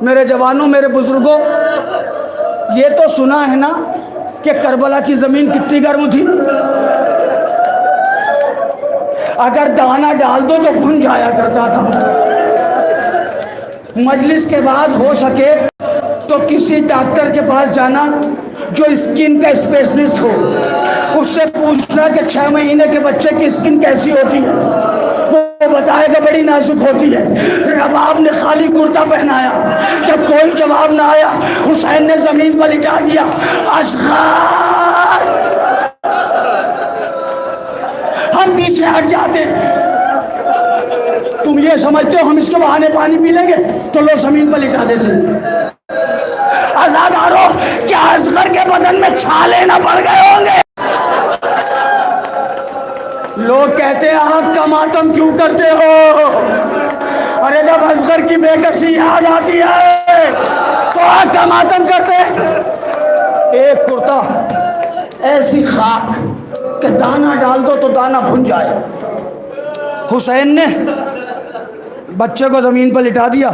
मेरे जवानों, मेरे बुजुर्गों, ये तो सुना है ना कि करबला की ज़मीन कितनी गर्म थी। अगर दाना डाल दो तो भुन जाया करता था। मजलिस के बाद हो सके तो किसी डॉक्टर के पास जाना जो स्किन का स्पेशलिस्ट हो, उससे पूछना कि 6 महीने के बच्चे की स्किन कैसी होती है। वो बताएगा बड़ी नाजुक होती है। रबाब ने खाली कुर्ता पहनाया। जब कोई जवाब ना आया, हुसैन ने जमीन पर लिटा दिया। असगर, हम पीछे हट जाते। तुम ये समझते हो हम इसके बहाने पानी पी लेंगे, तो लो जमीन पर लिटा देते। आज़ादारों, क्या असगर के बदन में छाले ना पड़ गए होंगे? लोग कहते हैं आप का मातम क्यों करते हो? अरे जब असगर की बेकसी याद आती है तो आग का मातम करते हैं। एक कुर्ता, ऐसी खाक कि दाना डाल दो तो दाना भुन जाए। हुसैन ने बच्चे को ज़मीन पर लिटा दिया।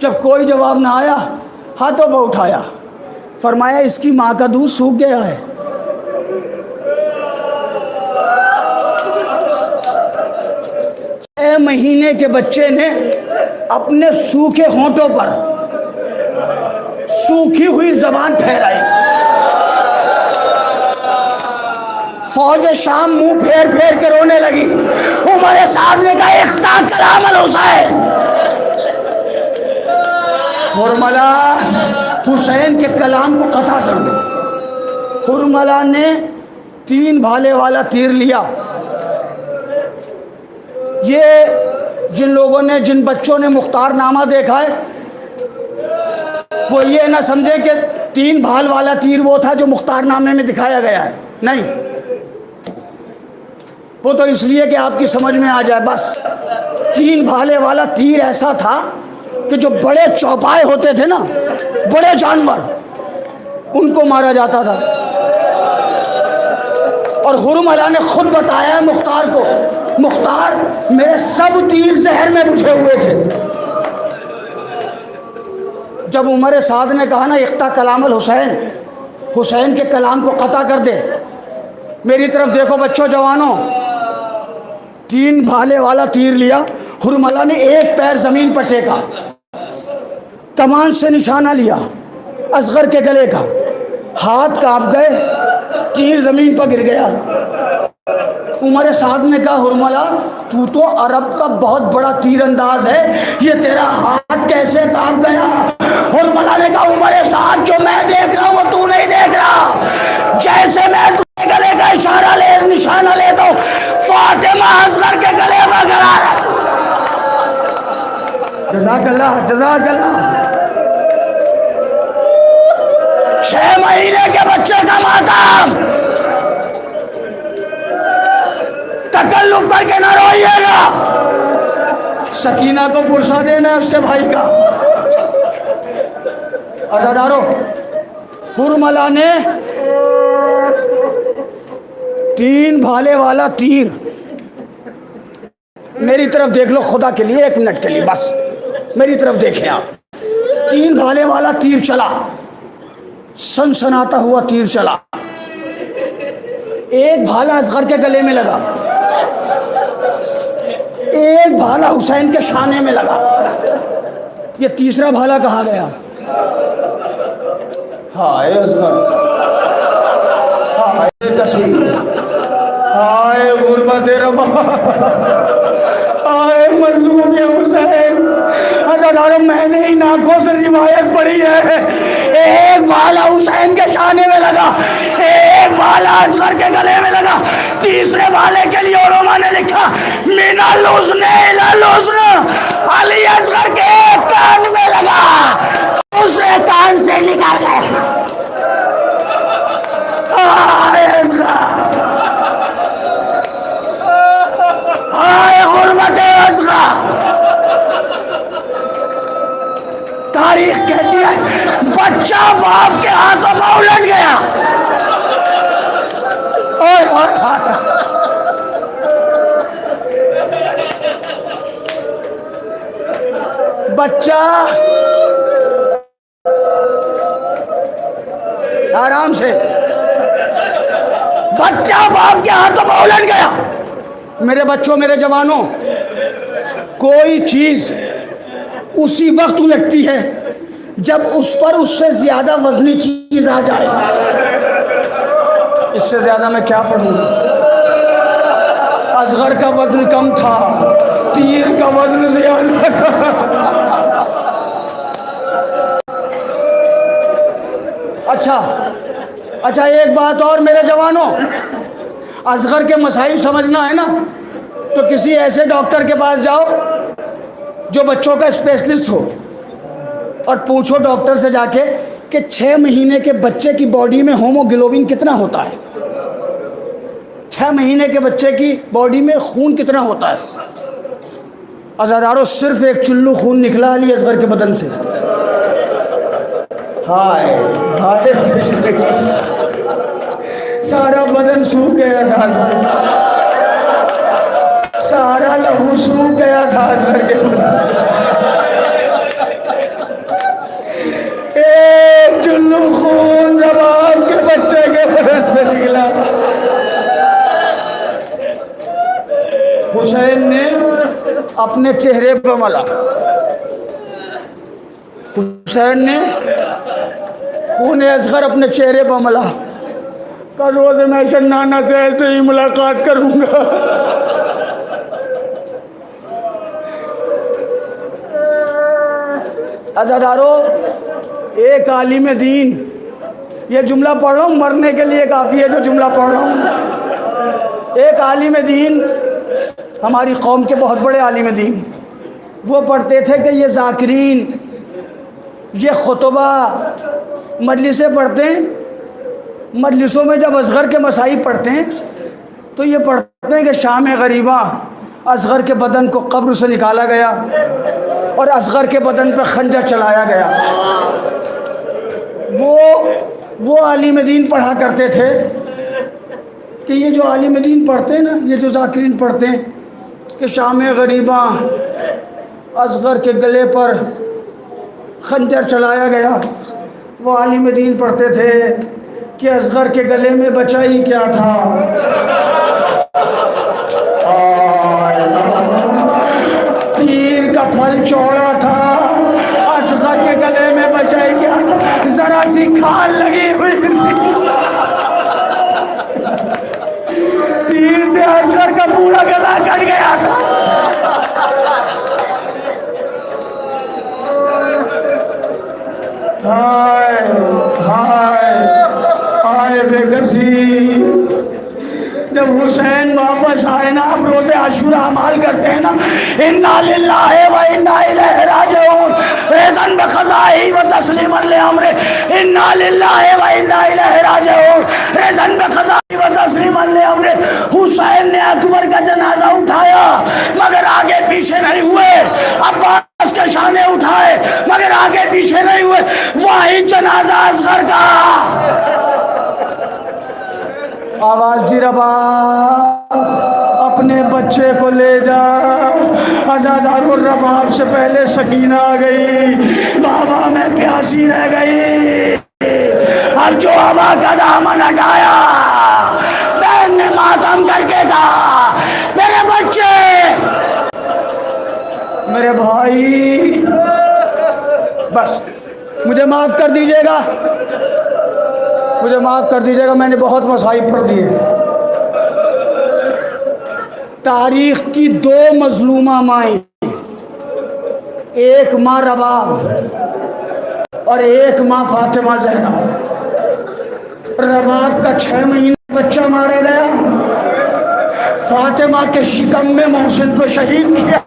जब कोई जवाब ना आया, हाथों पर उठाया, फरमाया इसकी माँ का दूध सूख गया है। महीने के बच्चे ने अपने सूखे होंठों पर सूखी हुई जबान फहराई। फौज शाम मुंह फेर फेर के रोने लगी। उमर साहब ने कहा इख्ता कलाम हुसैन। फॉर्मूला हुसैन के कलाम को कता कर दे। हुरमला ने 3 भाले वाला तीर लिया। ये जिन लोगों ने, जिन बच्चों ने मुख्तारनामा देखा है, वो ये ना समझे कि 3 भाल वाला तीर वो था जो मुख्तारनामे में दिखाया गया है। नहीं, वो तो इसलिए कि आपकी समझ में आ जाए बस। 3 भाले वाला तीर ऐसा था कि जो बड़े चौपाए होते थे ना, बड़े जानवर, उनको मारा जाता था। और हुरमला ने खुद बताया मुख्तार को, मुख्तार मेरे सब तीर जहर में बुझे हुए थे। जब उमर साद ने कहा ना इख्ता कलामल हुसैन, हुसैन के कलाम को कता कर दे, मेरी तरफ देखो बच्चों जवानों, 3 भाले वाला तीर लिया। हुरमला ने एक पैर ज़मीन पर टेका, कमान से निशाना लिया असगर के गले का, हाथ कांप गए, तीर ज़मीन पर गिर गया। उमर साद ने कहा हुरमला तू तो अरब का बहुत बड़ा तीरंदाज है, ये तेरा हाथ कैसे कांप गया? हुरमला ने कहा उमर साद जो मैं देख रहा हूँ वो तू नहीं देख रहा। जैसे मैं तुझे गले का इशारा ले, निशाना ले तो फातिमा असगर के गले में गिरा है। जज़ाकल्लाह जज़ाकल्लाह। 6 महीने के बच्चे का मातम, तकल्लुफ करके ना रोइएगा। सकीना को पुरसा देना है उसके भाई का। अज़ादारों, हुरमला ने 3 भाले वाला तीर, मेरी तरफ देख लो खुदा के लिए, 1 मिनट के लिए बस मेरी तरफ देखें आप। 3 भाले वाला तीर चला, सनसनाता हुआ तीर चला। एक भाला असगर के गले में लगा, एक भाला हुसैन के शाने में लगा। ये तीसरा भाला कहाँ गया? हाय असगर, हाय तस्वीर, हाय गुरबत रबा, हाय मजलूम या हुसैन। अज़ादारों, मैंने ही आंखों से रिवायत पढ़ी है, एक भाला हुसैन के शाने में लगा, एक भाला असगर के गले में लगा। तीसरे भाले के लिए उलमा ने लिखा मिनल हुस्न इलल हुस्न, अली असगर के कान में लगा, दूसरे कान से निकाल गया। हाय असगर, हाय गुरबत असगर। तारीख कहती है बच्चा बाप के हाथों में उलट गया। बच्चा आराम से, बच्चा बाप के हाथों में उलट गया। मेरे बच्चों, मेरे जवानों, कोई चीज उसी वक्त उलटती है जब उस पर उससे ज्यादा वजनी चीज आ जाए। इससे ज्यादा मैं क्या पढ़ूंगा? असगर का वजन कम था, तीर का वजन ज्यादा था। अच्छा, एक बात और मेरे जवानों, असगर के मसाइल समझना है ना, तो किसी ऐसे डॉक्टर के पास जाओ जो बच्चों का स्पेशलिस्ट हो, और पूछो डॉक्टर से जाके कि 6 महीने के बच्चे की बॉडी में होमोग्लोबिन कितना होता है, 6 महीने के बच्चे की बॉडी में खून कितना होता है। अज़ादारों, सिर्फ 1 चुल्लू खून निकला अली असगर के बदन से। हाय हाय, सारा बदन सूख गया था, सारा लहू सूख गया था असगर के बदन। एक चुल्लू खून जब आपके बच्चे के बदन से निकला, हुसैन ने अपने चेहरे पर मला, हुसैन ने खून असगर अपने चेहरे पर मला। कल रोज मैं शन्नाना से ऐसे ही मुलाकात करूंगा। अज़ादारों, एक आलिम दीन, ये जुमला पढ़ रहा हूँ, मरने के लिए काफ़ी है जो जुमला पढ़ रहा हूँ। एक आलिम दीन, हमारी कौम के बहुत बड़े आलिम दीन, वो पढ़ते थे कि ये ज़ाकिरीन, ये खुतबा मजलिसें पढ़ते हैं। मजलिसों में जब असगर के मसाइब पढ़ते हैं तो ये पढ़ते हैं कि शाम गरीबा, असगर के बदन को कब्र से निकाला गया और असगर के बदन पर खंजर चलाया गया। वो आलिम दीन पढ़ा करते थे कि ये जो आलिम दीन पढ़ते हैं ना, ये जो ज़ाकिरीन पढ़ते हैं कि शाम गरीबा, असगर के गले पर खंजर चलाया गया, वो आलिम दीन पढ़ते थे कि असगर के गले में बचा ही क्या था, तीर का फल चौड़ा था, असगर के गले में बचा ही क्या था, जरा सी खाल लगी हुई तीर से असगर का पूरा गला कट गया था। हाय हाय हाय बेकसी, जब हुसैन वापस आए ना, आप रोज़े आशूरा अमाल करते हैं ना, इन्ना लिल्लाहि व इन्ना इलैहि राजिऊन, रिज़न बिक़ज़ाई व तस्लीमन लिअम्रे, इन्ना लिल्लाहि व इन्ना इलैहि राजिऊन, रिज़न बिक़ज़ाई व तस्लीमन लिअम्रे। हुसैन ने अकबर का जनाजा उठाया मगर आगे पीछे नहीं हुए, अब्बास के शाने उठाए मगर आगे पीछे नहीं हुए, वही जनाजा असगर का। आवाज दी रबा, अपने बच्चे को ले जा, आज़ादारुर रबाब से पहले सकीना आ गई, बाबा मैं प्यासी रह गई। अब जो हवा का दामन हटाया, बहन ने मातम करके कहा, मेरे बच्चे, मेरे भाई, बस मुझे माफ़ कर दीजिएगा, मुझे माफ़ कर दीजिएगा, मैंने बहुत मसाइब पढ़ दिए। तारीख़ की दो मज़लूमा माएँ, एक माँ रबाब और एक माँ फातिमा ज़हरा। रबाब का 6 महीने बच्चा मारा गया, फातिमा के शिकम में मोहसिन को शहीद किया।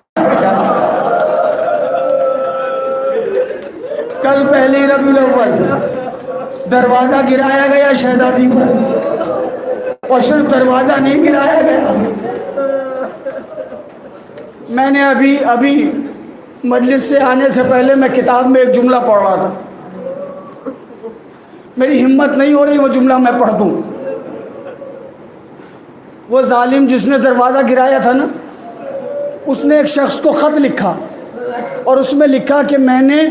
कल पहली रबीउल अव्वल दरवाज़ा गिराया गया शहजादी पर, और सिर्फ दरवाज़ा नहीं गिराया गया, मैंने अभी मजलिस से आने से पहले मैं किताब में एक जुमला पढ़ रहा था, मेरी हिम्मत नहीं हो रही वो जुमला मैं पढ़ दूँ। वो जालिम जिसने दरवाज़ा गिराया था ना, उसने एक शख्स को ख़त लिखा और उसमें लिखा कि मैंने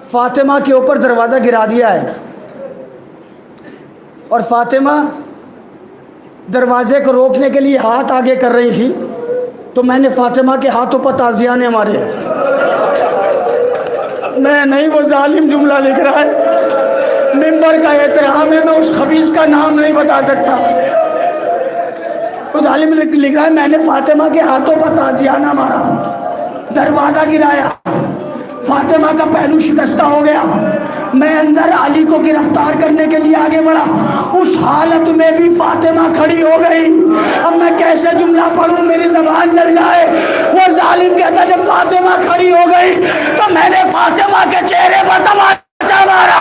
फातिमा के ऊपर दरवाज़ा गिरा दिया है, और फातिमा दरवाज़े को रोकने के लिए हाथ आगे कर रही थी, तो मैंने फातिमा के हाथों पर ताज़ियाने मारे। मैं नहीं, वो जालिम जुमला लिख रहा है, मिंबर का एहतराम है, मैं उस खबीस का नाम नहीं बता सकता। वो जालिम लिख रहा है, मैंने फातिमा के हाथों पर ताज़ियाना मारा, दरवाज़ा गिराया, फातिमा का पहलू शिकस्ता हो गया, मैं अंदर अली को गिरफ्तार करने के लिए आगे बढ़ा, उस हालत में भी फातिमा खड़ी हो गई। अब मैं कैसे जुमला पढ़ूं, मेरी ज़बान जल जाए। वो जालिम कहता जब फातिमा खड़ी हो गई तो मैंने फातिमा के चेहरे पर तमाचा मारा।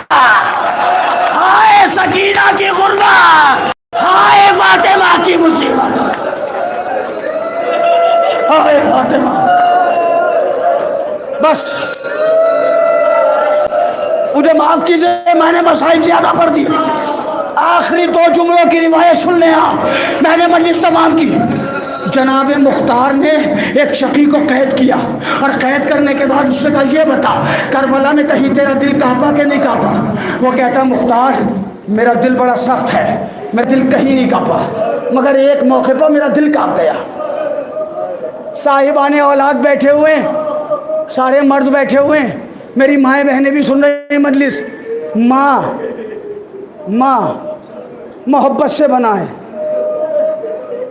हाय सकीना की गुर्बत, हाय फातिमा की मुसीबत, हाय फातिमा। बस मुझे माफ़ कीजिए, मैंने मसाइब ज़्यादा पढ़ दिए। आखिरी 2 जुमलों की रिवायत सुन लें आप, मैंने मजलिस तमाम की। जनाब मुख्तार ने एक शकी को कैद किया और कैद करने के बाद उससे कहा ये बता करबला में कहीं तेरा दिल कांपा कि नहीं कांपा। वो कहता मुख्तार मेरा दिल बड़ा सख्त है, मेरा दिल कहीं नहीं कांपा, मगर एक मौके पर मेरा दिल कांप गया। साहिबाने औलाद बैठे हुए, सारे मर्द बैठे हुए, मेरी माएँ बहनें भी सुन रही मजलिस। माँ मोहब्बत से बना है,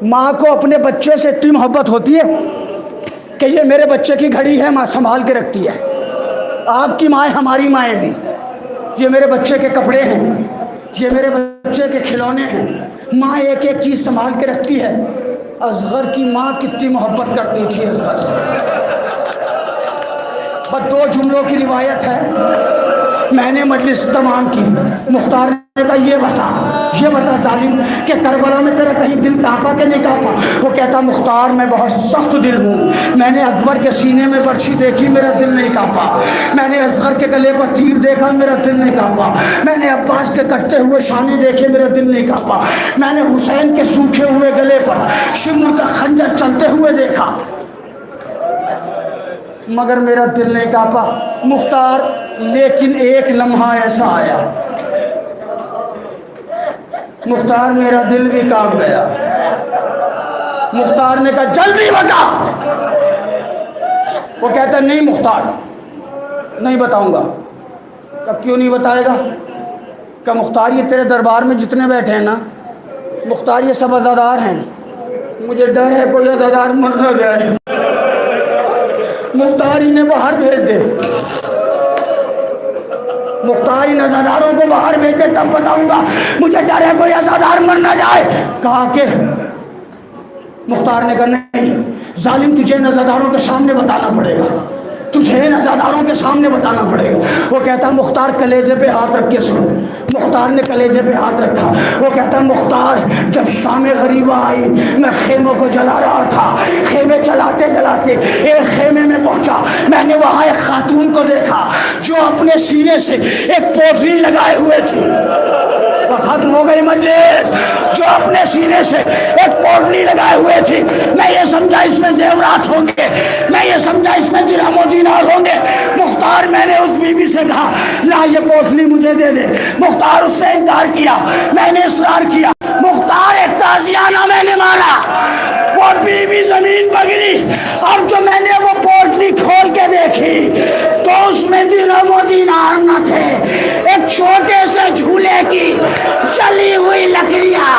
माँ को अपने बच्चे से इतनी मोहब्बत होती है कि ये मेरे बच्चे की घड़ी है, माँ संभाल के रखती है। आपकी माएँ हमारी माएँ भी, ये मेरे बच्चे के कपड़े हैं, ये मेरे बच्चे के खिलौने हैं। माँ एक एक चीज़ संभाल के रखती है। असगर की माँ कितनी मोहब्बत करती थी असगर से। बस 2 जुमलों की रिवायत है, मैंने मजलिस तमाम की। मुख्तार ने कहा ये बता जालिम कि करबला में तेरा कहीं दिल कांपा कि नहीं कांपा? वो कहता मुख्तार मैं बहुत सख्त दिल हूँ। मैंने अकबर के सीने में बर्छी देखी, मेरा दिल नहीं कांपा। मैंने असगर के गले पर तीर देखा, मेरा दिल नहीं कांपा। मैंने अब्बास के कटते हुए शाने देखे, मेरा दिल नहीं कांपा। मैंने हुसैन के सूखे हुए गले पर शिमर का खंजर चलते हुए देखा, मगर मेरा दिल नहीं कांपा मुख्तार। लेकिन एक लम्हा ऐसा आया मुख्तार, मेरा दिल भी कांप गया। मुख्तार ने कहा जल्दी बता। वो कहता नहीं मुख्तार नहीं बताऊंगा। कब क्यों नहीं बताएगा? क्या मुख्तार ये तेरे दरबार में जितने बैठे हैं ना मुख्तार ये सब अज़ादार हैं, मुझे डर है कोई अज़ादार मर न जाए। मुख्तार इन्हें बाहर भेज दे, मुख्तार इन अज़ादारों को बाहर भेज दे तब बताऊंगा, मुझे डर है कोई अज़ादार मर ना जाए। कहा कि मुख्तार ने कहा नहीं जालिम तुझे इन अज़ादारों के सामने बताना पड़ेगा, तुझे इन अज़ादारों के सामने बताना पड़ेगा। वो कहता मुख्तार कलेजे पे हाथ रख के सुन। मुख्तार ने कलेजे पे हाथ रखा। वो कहता मुख्तार जब शाम गरीबा आई मैं खेमों को जला रहा था, खेमे जलाते जलाते एक खेमे में पहुंचा। मैंने वहाँ एक खातून को देखा जो अपने सीने से एक पोटली लगाए हुए थी। खत्म हो गई मजलिस। जो अपने सीने से एक पोटली लगाए हुए थी, मैं ये समझा इसमें जेवरात होंगे, मैं ये समझा इसमें दिरहम और दीनार होंगे। मुख्तार मैंने उस बीबी से कहा ला ये पोटली मुझे दे दे। मुख्तार उसने इनकार किया, मैंने इसरार किया। मुख्तार एक ताजियाना मैंने मारा, वो बीबी जमीन पर गिरी और जो मैंने वो पोटली खोल के देखी तो उसमें दिरहम और दीनार न थे, एक छोटे से झूले की जली हुई लकड़ियां।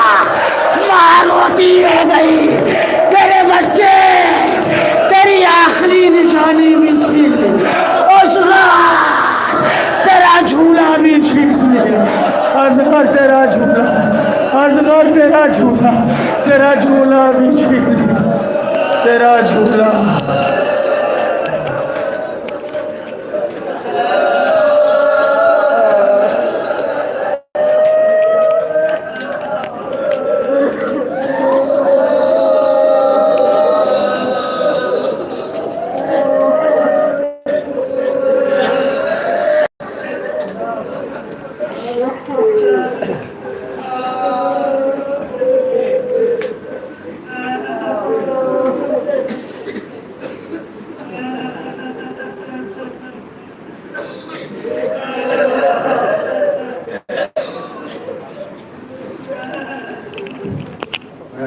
माँ रोती रह गई, तेरे बच्चे तेरी आखिरी निशानी भी छीन ली, तेरा झूला भी छीन ले। असगर तेरा झूला, असगर तेरा झूला, तेरा झूला भी छीन ले, तेरा झूला।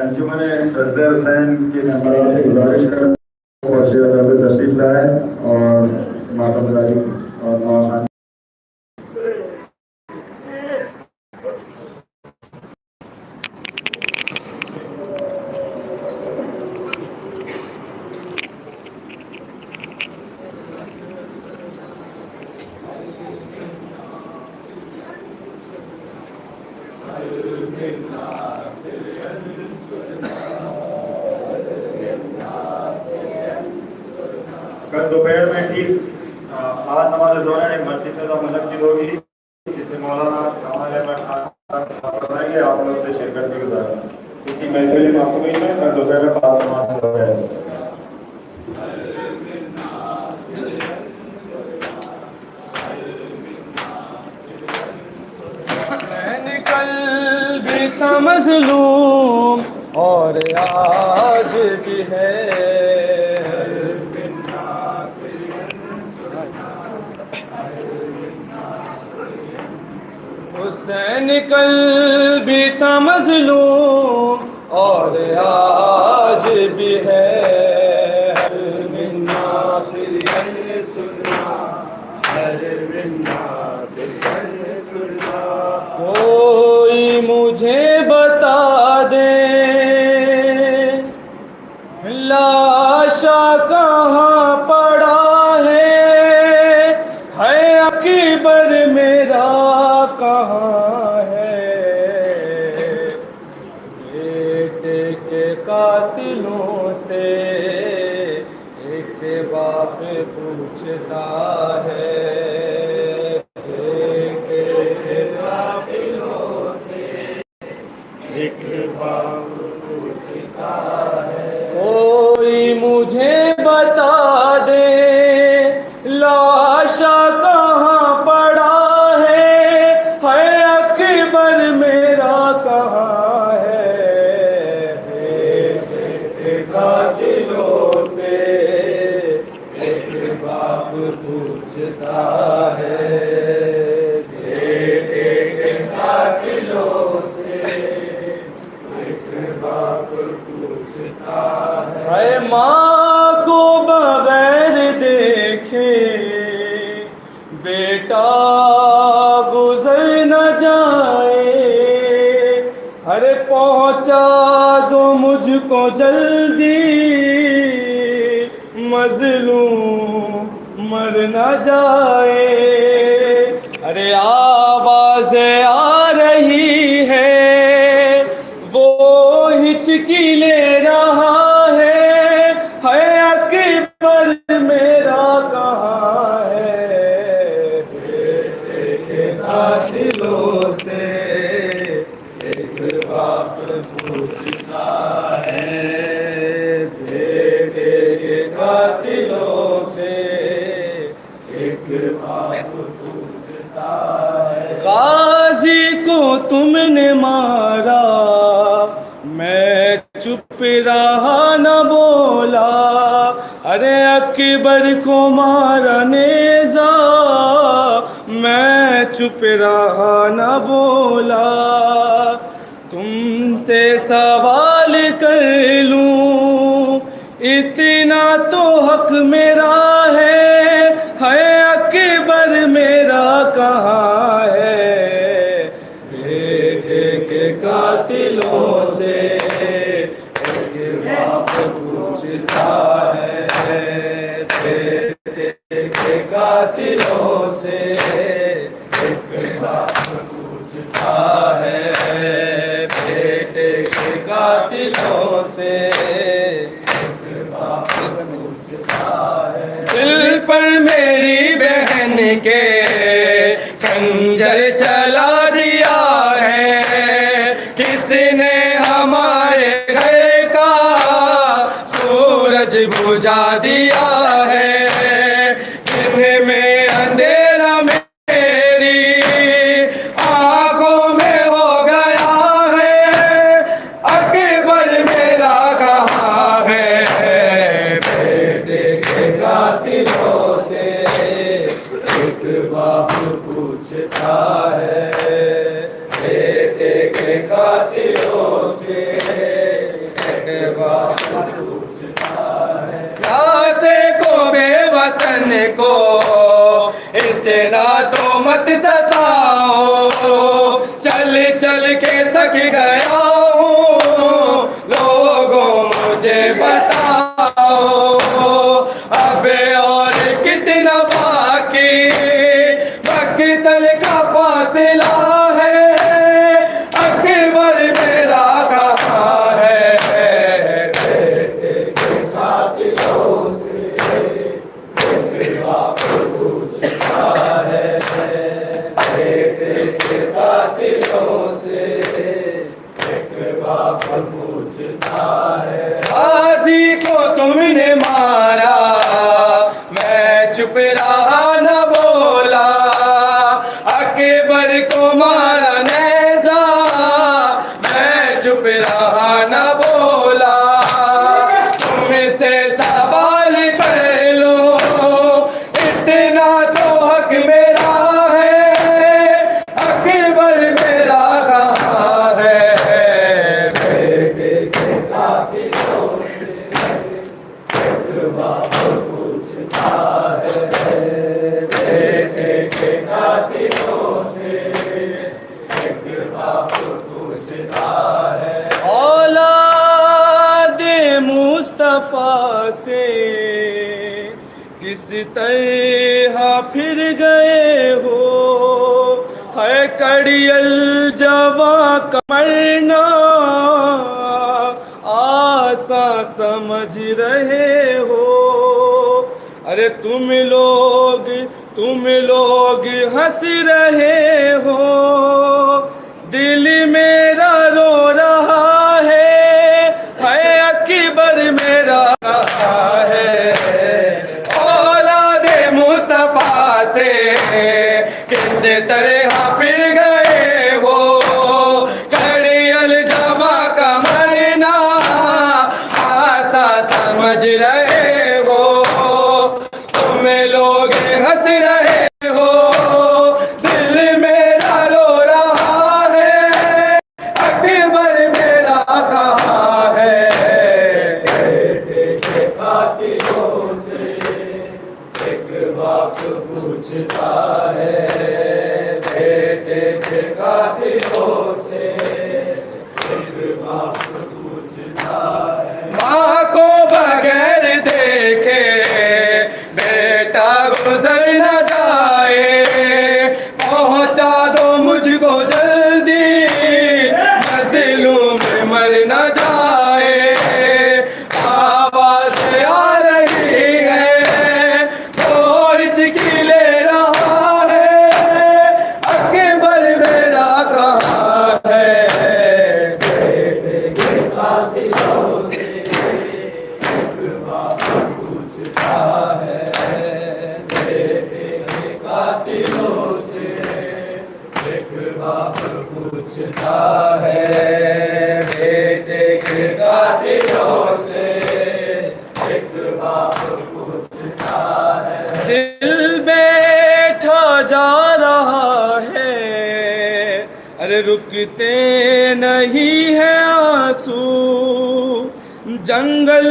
अंजुमन सजदे हुसैन के मेंबरों से गुजारिश कर तशरीफ लाए और मातमदारी और नवाखानी कल दोपहर में ठीक आज नमाज दौरान एक मस्जिद से मुनक्किद होगी, जिसे मौलाना कमाल अहमद फरमाएंगे। आप लोग से शिरकत की गुजारिश। इसी महफिल मासूमी में कल दोपहर में पाक नमाज दोपहर कल भी था मज़लूम और आज भी है, हुसैन कल भी था मज़लूम और आज भी है। कोई मुझे बता दे लाशा कहाँ पड़ा है अकबर मेरा कातिलों से एक बाप पूछता है, एक कातिलों से एक बाप पूछता है। कोई मुझे बता दे लाशा कहाँ पड़ा है अकबर मेरा कहाँ है। कातिलों से एक बाप पूछता है, कातिलों से एक बाप पूछता है। माँ को बगैर देखे बेटा गुजर न जाए, अरे पहुँचा दो मुझको जल्दी मजलूम मर न जाए। अरे आवाज़ें आ रही है वो हिचकी ले रहा है अकबर मेरा कहाँ है। कातिलों से एक बाप पूछता है, बेटे के कातिलों से एक बाप पूछता है। गाजी को तुमने मारा मैं चुप रहा न बोला, अरे अकबर को मारा नेज़ा मैं चुप रहा न बोला। तुमसे सवाल कर लूं इतना तो हक मेरा है अकबर मेरा कहाँ है। बेटे के कातिलों से एक बाप पूछता है, बेटे के कातिलों से एक बाप पूछता है, बेटे के कातिलों से एक बाप पूछता है। दिल पर मेरी बहन के खंजर चला दिया है, किसने हमारे घर का सूरज बुझा दिया है। दिन में अंधेरा मेरी आंखों में हो गया है अकबर मेरा कहाँ है। बेटे के कातिलों से एक बाप पूछता है, बेटे के कातिलों से एक बाप पूछता है। प्यासे को बेवतन को इतना तो मत सताओ, चल चल के थक गया हूँ लोगों मुझे बताओ, अबे और कितना बाकी बख्तल का फासिला है अकबर मेरा कहाँ है। बेटे के कातिलों से एक बाप पूछता है, बेटे के कातिलों से एक बाप पूछता है। गाजी को तुमने मारा मैं चुप रहा न बोला, अकबर को मारा नेज़ा मैं चुप रहा न बोला। तुमसे सवाल कर लो इतना तो हक मेरा है अकबर मेरा कहाँ है। बेटे के कातिलों से एक बाप पूछता है, बेटे के कातिलों से एक बाप पूछता है। औलादे मुस्तफा से किस तरह फिर गए हो है कड़ियल जवा कमरना समझ रहे हो। अरे तुम लोग हंस रहे हो, दिल मेरा रो रहा है अकबर मेरा कहा है। औलादे मुस्तफा से किस तरह फिर गए हो, कड़ियल जमा का मरना आसा समझ रहे हो। तुम लोग हंस रहे हो, दिल मेरा रो रहा है अकबर मेरा कहा है। पूछता है बेटे के कातिलों से, एक बाप पूछता है। माँ को बगैर देखे बेटा गुजर न जाए, पहुँचा दो मुझको जल्दी मजलूम मर न जाए। आवाज़ आ रही है कोई चिकी ले रहा है अकबर मेरा कहाँ है। बेटे के कातिलों से एक बाप पूछता है, बेटे के कातिलों से एक बाप पूछता है। बेटे के कातिलों से एक बाप पूछता है। दिल बैठा जा रहा है, अरे रुकते नहीं है आंसू, जंगल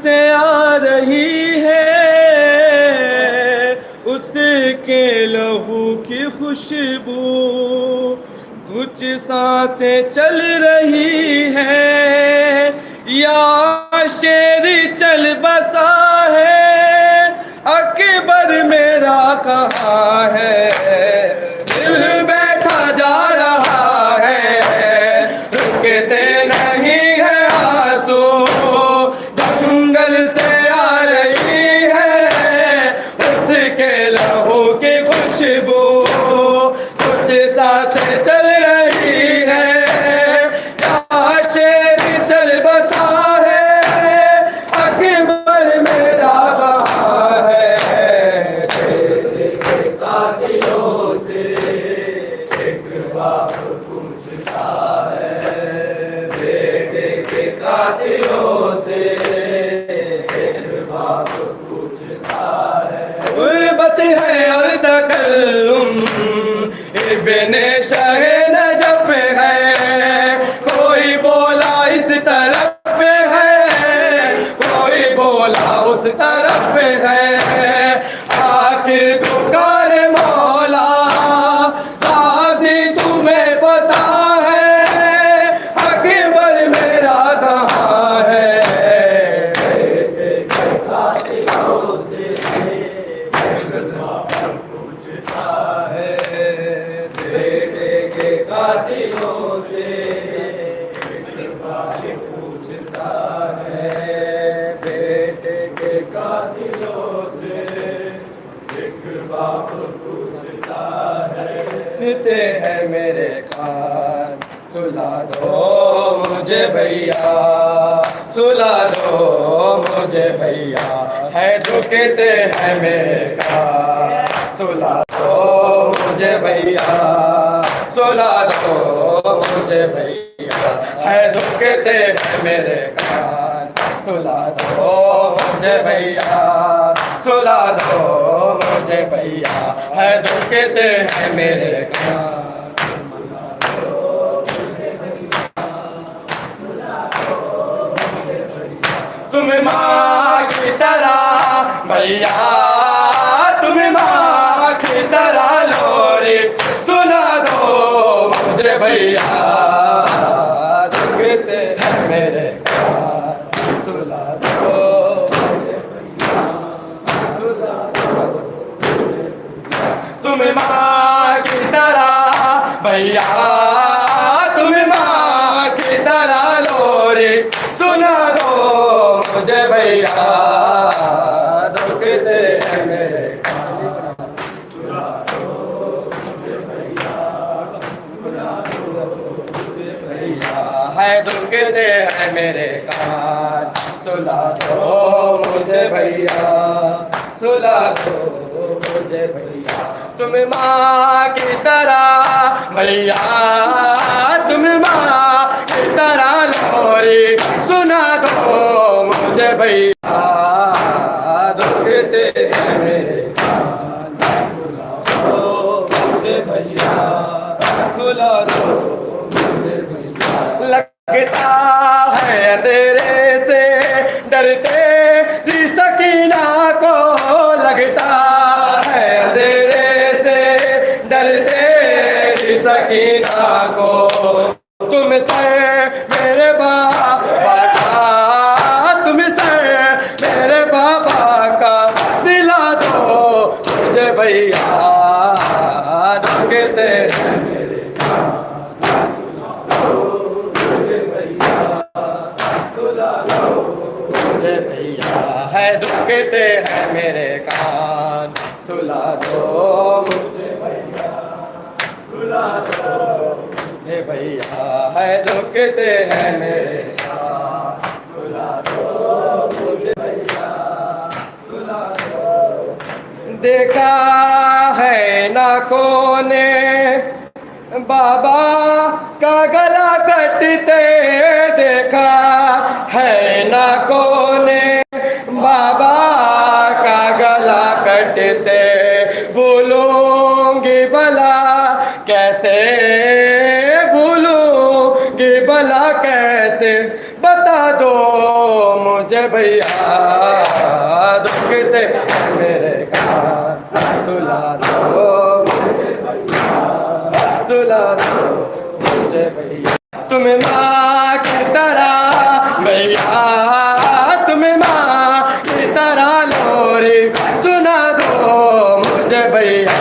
से आ रही है उसके लहू की खुशबू। कुछ सांसें चल रही है या शेर चल बसा है अकबर मेरा कहाँ है। दिल बैठा जा रहा है, रुकते नहीं है आंसू, जंगल से आ रही है उसके लहू की खुशबू। कुछ सांसें चल रही है या शेर चल बसा है अकबर मेरा कहाँ है। बेटे के कातिलों से एक बाप पूछता है, बेटे के कातिलों से एक बाप पूछता है। गुर्बत है और तकल्लुम इब्ने शाह नजफ है, कोई बोला इस तरफ है कोई बोला उस तरफ है। आखिर पुकार मौला गाजी तुम्हें पता है अकबर मेरा कहाँ है। बेटे के कातिलों से एक बाप पूछता है, बेटे के कातिलों से एक बाप पूछता है। बेटे के कातिलों से एक बाप पूछता है। कहते हैं मेरे कान सुला दो मुझे भैया, सुला दो मुझे भैया, है जो कहते हैं मेरे कान सुला दो मुझे भैया, सुला दो मुझे भैया, है जो कहते हैं मेरे कान सुला दो मुझे भैया, सुला दो मुझे भैया, है जो कहते हैं मेरे कान। तुम माँ की तरह भैया, तुम माँ की तरह लोरी सुना दो मुझे भैया, दुखते हैं मेरे कान सुला दो मुझे भैया, सुला दो। तुम माँ की तरह भैया, तुम माँ की तरह लोरी सुना दो मुझे भैया दुखते हैं मेरे है दुखते हैं मेरे कान सुला दो मुझे भैया सुला दो मुझे भैया तुम माँ की तरह भैया तुम माँ की तरह लोरी सुना दो मुझे भैया दुखते हैं मेरे कान सुला दो मुझे भैया सुला दो मुझे भैया लगता है अंधेरे से डरते री सकीना को लगता है अंधेरे से डरते री सकीना को तुमसे मेरे बाबा का तुमसे मेरे बाबा का दिला दो मुझे भैया दुखते मुझे भैया है दुखते हैं मेरे कान सुला दो मुझे भैया सुला दो हे भैया है दुखते हैं मेरे कान सुला दो मुझे भैया सुला दो देखा है ना कोने बाबा का गला कटते देखा है ना कोने बाबा का गला कटते भूलूंगी भला कैसे भूलूंगी भला कैसे बता दो मुझे भैया दुखते मेरे कान सुला दो सुला दो मुझे भैया तुम माँ की तरह भैया तुम माँ की तरह लोरी सुना दो मुझे भैया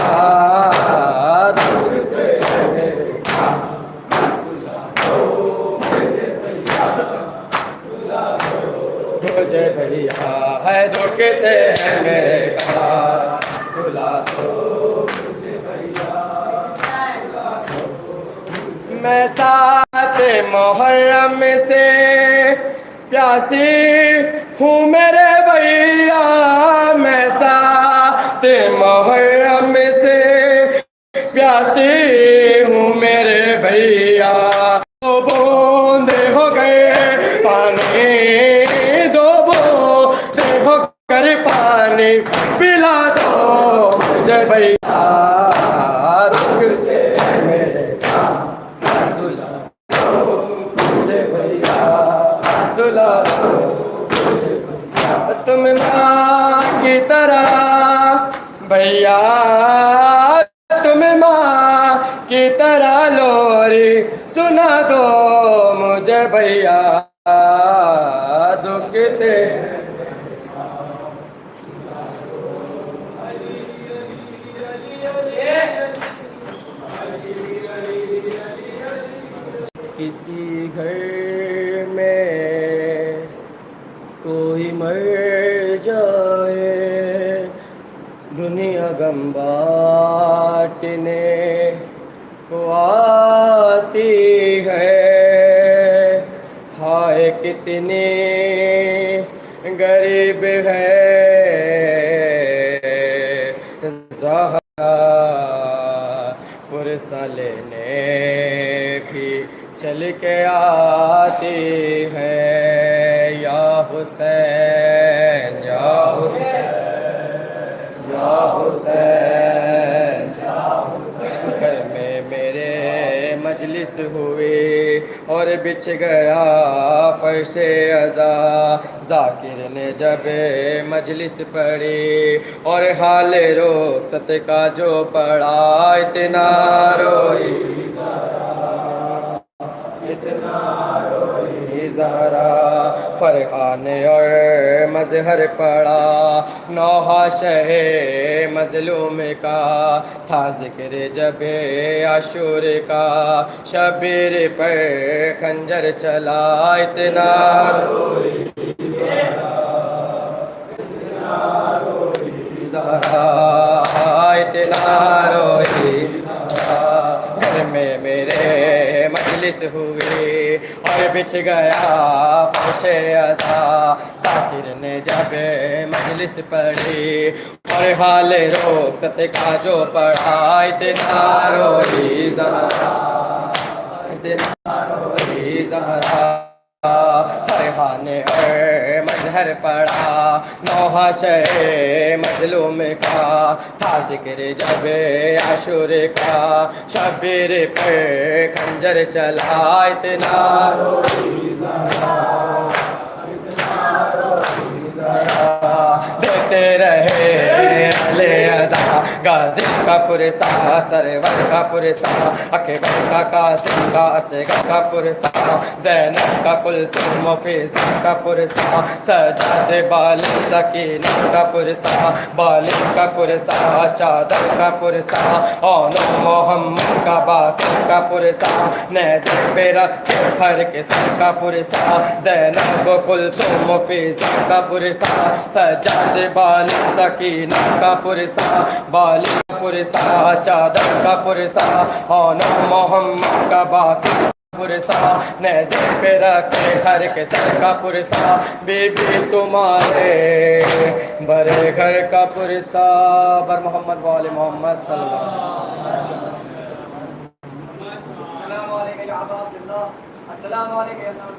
मुझे भैया है दुखते हैं मेरे कान सुला दो मैं साथ मुहर्रम से प्यासी हूँ मेरे भैया मैं साथ मुहर्रम से प्यासी हूँ मेरे भैया दो बूंदे हो गए पानी दो बूंदे हो कर पानी पिला दो मुझे भैया मेरे सुला दो तुम माँ की तरह भैया तुम माँ की तरह लोरी सुना दो मुझे भैया दुखते किसी घर में कोई मर जाए दुनिया गम बांटने को आती है हाय कितनी गरीब है ज़हरा पुरसा लेने भी चल के आती है या हुसैन या हुसैन या हुसैन घर में मेरे मजलिस हुई और बिछ गया फर्शे अज़ा जाकिर ने जब मजलिस पढ़ी और हाल रो सत का जो पढ़ा इतना रोई ज़हरा फरहान और मजहर पड़ा नौहा शहे मजलूम का था जिक्र जबे आशूर का शबीर पर खंजर चला इतना ज़हरा इतना रोई घर में मेरे मजलिस हुई और बिछ गया फर्शे अज़ा साकिर ने जब मजलिस पढ़ी और हाल रोक सत का जो पढ़ा इतना रोई ज़हरा इतना रोई ज़हरा फरहान और मजहर पड़ा नौहा शे मजलूम का था जिक्र जब आशूर का शबीर पर खंजर चला इतना देते रहे अले अज़ा गाजी का पुरसा सरवर का पुरसा अकबर का कासिम का असगर का पुरसा ज़ैनब का कुलसुम फिज़ा का पुरसा सजाद बालिग सकीना का पुरसा बालिग का पुरसा चादर का पुरसा और मोहम्मद का बाकर का पुरसा नैज़र पे रखे फर के सर का पुरसा ज़ैनब कुलसुम फिज़ा का पुरसा सजाद बालिग सकीना का पुरसा बालिग का पुरसा चादर का पुरसा और मोहम्मद का बाकी पुरसा नज़र पे रखे हर के सर का पुरसा बीबी तुम्हारे बड़े घर का पुरसा बर मोहम्मद वाले मोहम्मद सल्लल्लाहु अलैहि वसल्लम।